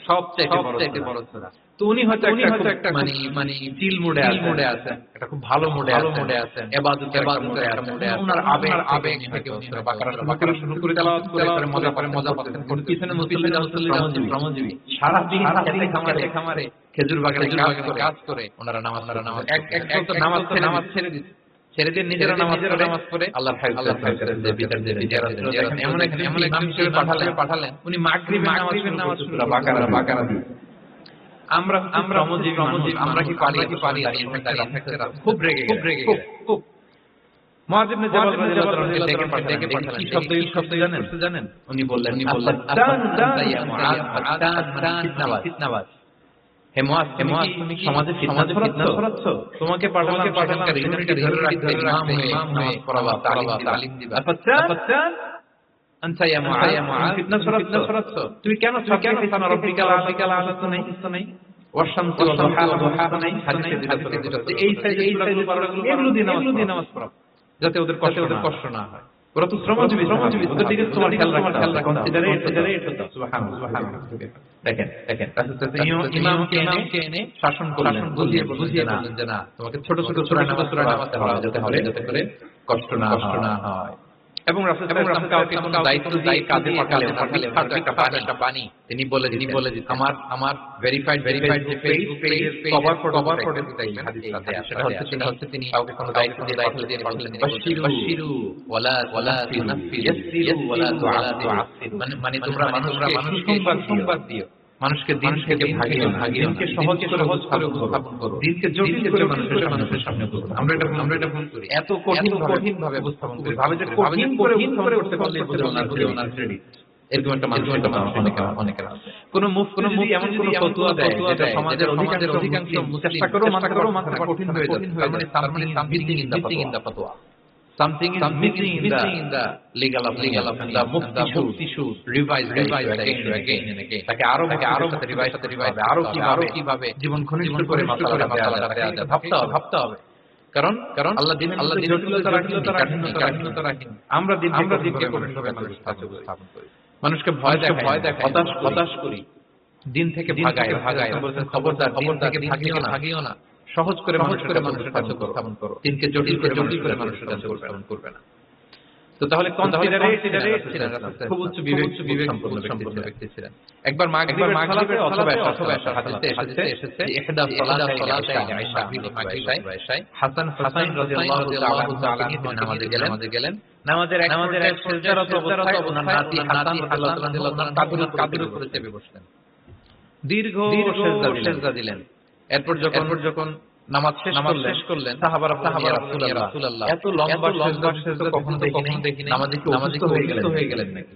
সবচেয়ে বড় সূরা। তো উনি হয়তো একটা মানে চিল মোডে আছেন, একটা খুব ভালো মোডে আছেন, ইবাদতের মোডে আছেন। ওনার আবেগ থেকে উনি বাকারা শুরু করে তেলাওয়াত করে মজা পাচ্ছেন। পিছনে মুসল্লিরা শ্রমজীবী সারাদিন খেতে খামারে খেজুর বাগানে কাজ করে ওনারা নামাজ নামাজ ছেড়ে দিয়ে নিজেরা নামাজ পড়ে আল্লাহর বিচার এমন এক ইমাম হিসেবে পাঠালেন। উনি মাগরিবের নামাজ বাকারা দিয়ে। আমরা শ্রমজীবী, আমরা কি পারি খুব রেগে খুব। মুআয ইবনে জাবাল রাদিয়াল্লাহু আনহু ডেকে পাঠালেন। কি শব্দ জানেন? উনি বললেন ফিতনাবাজ। হে মুআজ তুমি কি সমাজে ফিতনা ছড়াচ্ছ? তোমাকে পাঠালাম ইউনিটি ধরে রাখতে, ইমাম হয়ে নামাজ পড়াবা, তালিম দিবা। আফাচ্ছান আনতা ইয়া মুআজ ফিতনা ছড়াচ্ছ? তুমি কেন সাবনা রাব্বিকাল আলা সুনাই ওয়াশামসি ওয়া দুহাহা নাই হাদিসে যেটা এই সূরাগুলো এগুলো দিয়ে নামাজ পড়াও, যাতে ওদের কষ্ট না হয়। ওরা তো শ্রমজীবী, ওদের দিকে তোমার খেয়াল রাখতে, কনসিডারেট হতো। সুবহানাল্লাহ। দেখেন ইমামকে এনে শাসন করলেন, বুঝিয়ে বললেন যে না, তোমাকে ছোট সূরা নামাজ পড়াতে হবে যাতে করে কষ্ট না হয়। এবং রাসূল সাল্লাল্লাহু আলাইহি ওয়াসাল্লাম কাউকে দায়িত্ব দিয়ে কাজে পাঠালে একটা বাণী তিনি বলে দিতেন, আমার ভেরিফাইড যে ফেসবুক পেজের কভার ফটো দেখবেন হাদিসটাতে, সেটা হচ্ছে তিনি কাউকে কোনো দায়িত্ব দিয়ে পাঠালেন, বাশিরু ওয়ালা তুনাফিরু, ইয়াসসিরু ওয়ালা তুআসসিরু, মানে তোমরা মানুষকে সুসংবাদ দিও, মানুষকে দিন থেকে ভাগিও না, দিনকে সহজ করে উপস্থাপন করো, দিনকে জটিল করে মানুষের সামনে করো। আমরা এটা ভুল করি, এত কঠিন ভাবে উপস্থাপন করি, ভাবে যে কঠিন করে করতে পারলে ওনার ক্রেডিট। এরকম একটা মানুষ অনেকের আছে। কোন মুফতি এমন কোন ফতোয়া দেয় যেটা সমাজের অধিকাংশ চেষ্টা করো মানতে কঠিন হয়ে যাচ্ছে, তার মানে সামথিং ইন দা ফতোয়া, something is missing in the legal of the mufti should revise again and again. তাকে আরো রিভাইজ আরো কিভাবে জীবন ঘনিষ্ঠ করে মাসালা ভাবতে হবে। কারণ আল্লাহ জটিলতা কাঠিন্যতা রাখেন। আমরা দিনকে কঠিনভাবে স্থাপন করি, মানুষকে ভয় দেখাই, হতাশ করি, দিন থেকে ভাগায়। খবরদার থেকে ভাগিও না, সহজ করে মানুষের কাছে উপস্থাপন করো, দিনকে জটিল করে মানুষের কাছে উপস্থাপন করবে না। তো তাহলে কনসিডারেট ছিলেন, খুব উচ্চ বিবেক সম্পন্ন ব্যক্তি ছিলেন। একবার মাগরিবের অথবা এশার হাদিসে এসেছে ইহদা সালাতাই আয়েশা হাসান রাদিয়াল্লাহু তাআলা তিনি নামাজে গেলেন। নামাজের এক সিজদারত অবস্থায় ওনার নাতি হাসান রাদিয়াল্লাহু তাআলা কাদের উপরে চেপে বসলেন, দীর্ঘ সিজদা দিলেন। এরপর যখন নামাজ শেষ করলেন, সাহাবারা ইয়া রাসূলুল্লাহ, এত লম্বা সিজদা কখনো দেখি নাই, নামাজে কি হয়ে গেলেন নাকি?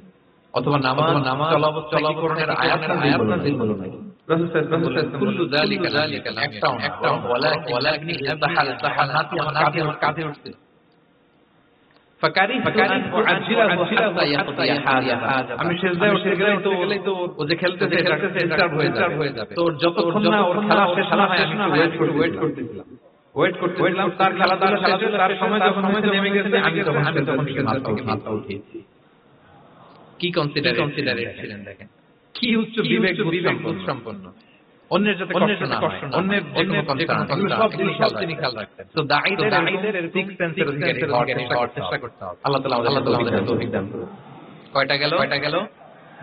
অথবা নামাজ চলাবস্থায় আয়াত নাযিল হলো নাকি? রাসূল সাল্লাল্লাহু আলাইহি ওয়াসাল্লাম কুল্লু যালিকা একটা ওয়ালাকিন তাহান্নাতি আমার কাঁধে উঠছিল। আমি সিজদায় উঠে গেলেই তো ও যে খেলতেছে ডিস্টার্ব হয়ে যাবে। তো যতক্ষণ না ওর খেলা শেষ না হয় আমি ওয়েট করতেছিলাম। তার খেলাধুলা শেষ হয়ে তার সময় যখন নেমে গেছে আমি তখন মাথা উঠিয়েছি। কি কনসিডারেট ছিলেন দেখেন, কি উচ্চ বিবেক সম্পন্ন, অন্যের যাতে কষ্ট না হয়, অন্যের সব তিনি খেয়াল রাখতেন। তো দাঈদের সিক্স সেন্সের অধিকারী হওয়ার চেষ্টা করতে হবে। আল্লাহ তাআলা আমাদের তৌফিক দান করুন। কয়টা গেল?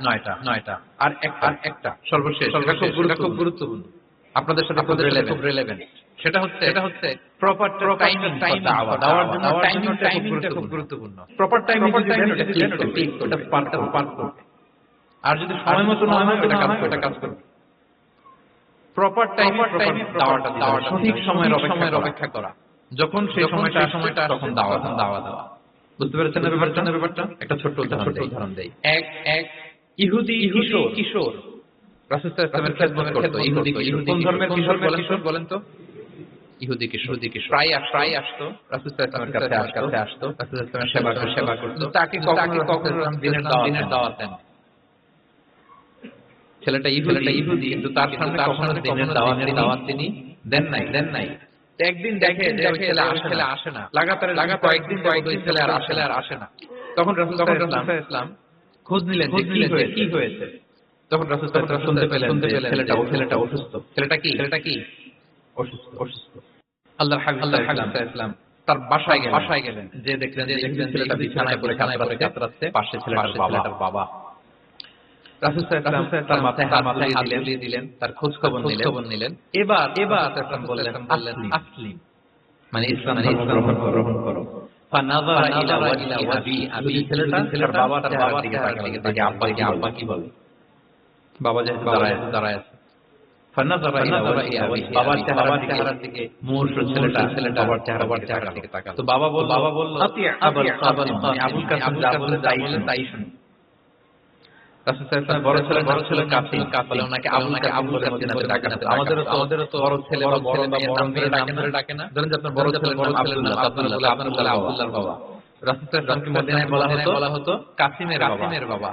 9টা। আর একটা সর্বশেষ, এটা খুব গুরুত্বপূর্ণ, আপনাদের সাথে খুব রিলেভেন্ট। সেটা হচ্ছে প্রপার টাইমিং দাওয়ার জন্য টাইমিংটা খুব গুরুত্বপূর্ণ। প্রপার টাইমিং এটা পার্ট করবে। আর যদি সময় মতো না হয় এটা কাজ করবে। প্রপার টাইমে দাওয়াটা দেওয়া, সঠিক সময়ের অপেক্ষা করা, যখন সেই সময়টা তখন দাওয়া দেওয়া। বুঝতে পেরেছেন না ব্যাপারটা? একটা ছোট্ট উদাহরণ দেই। এক ইহুদি কিশোর রাসূল সাল্লাল্লাহু আলাইহি ওয়াসাল্লামের খেদমত করত। ইহুদি কোন ধর্মের কিশোর বলেন তো? ইহুদি কিশোর প্রায় আসতো রাসূল সাল্লাল্লাহু আলাইহি ওয়াসাল্লামের কাছে আসতো, রাসূল সাল্লাল্লাহু আলাইহি ওয়াসাল্লামের সেবা করত। তাকে কখনো দিনের দাওয়াত দেন। ছেলেটা ইহুদি, কিন্তু তার সামনে কখনো দিনের দাওয়াত তিনি দেন নাই। একদিন দেখে যে ওই ছেলে আসে না, লাগাতার কয়েকদিন ওই ছেলে আর আসে না। তখন রাসূল সাল্লাল্লাহু আলাইহি ওয়াসাল্লাম খোঁজ নিলেন যে কি হয়েছে। তখন রাসূল সাল্লাল্লাহু আলাইহি ওয়াসাল্লাম শুনতে পেলেন ছেলেটা অসুস্থ। ছেলেটা কি অসুস্থ। আল্লাহর হাবিব সাল্লাল্লাহু আলাইহি ওয়াসাল্লাম তার বাসায় গেলেন, যে দেখলেন ছেলেটা বিছানায় পড়ে কাতরাচ্ছে, পাশে ছেলেটার বাবা। রাসূল সাল্লাল্লাহু আলাইহি ওয়াসাল্লাম তার মাথায় হাত বুলিয়ে দিলেন, তার খোঁজ খবর নিলেন। এবার রাসূল বললেন আসলিম, মানে ইসলাম গ্রহণ করো। ফানাযারা ইলা ওয়াজহি আবি, ছেলেটার বাবার দিকে তাকালেন, আব্বা কি বলে। বাবা যেহেতু দাঁড়ায় আছে, ফানাযারা ইলা ওয়াজহি আবি, বাবার চেহারার দিকে মুহূর্ত ছেলেটা বাবার চেহারার দিকে তাকালো। তো বাবা বলল আবুল কাসিম যা বলে তাই শুনুন। রাসূল সাল্লাল্লাহু আলাইহি ওয়াসাল্লাম বড় ছেলে কাসিম বলে ওনাকে আবুল কাসিম বলে ডাকা। আমাদেরও তো বড় ছেলে বা বড় মেয়ের নাম ধরে ডাকে না। ধরেন যে আপনার বড় ছেলের নাম আব্দুল্লাহ, আপনারা বলে আব্দুল্লাহর বাবা। রাসূল সাল্লাল্লাহু আলাইহি ওয়াসাল্লামকে মদিনায় বলা হতো কাসিমের বাবা।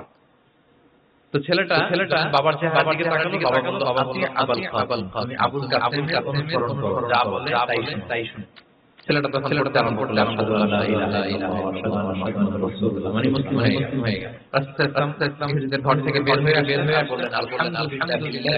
তো ছেলেটা বাবার চেহারার দিকে তাকালো, বাবা বলল আপনি আমি আবুল কাসিমের অনুসরণ করো, যা বলে তাই শুনো। ছেলেটা তখন পড়তে আরম্ভ করলো, আশহাদু আল্লা ইলাহা ইল্লাল্লাহ ওয়া আশহাদু আন্না মুহাম্মাদার রাসূলুল্লাহ, মানে মুসলিম হয়ে গেল। রাসূল সাল্লাল্লাহু আলাইহি ওয়াসাল্লাম ঘর থেকে বের হয়ে বললেন আলহামদুলিল্লাহ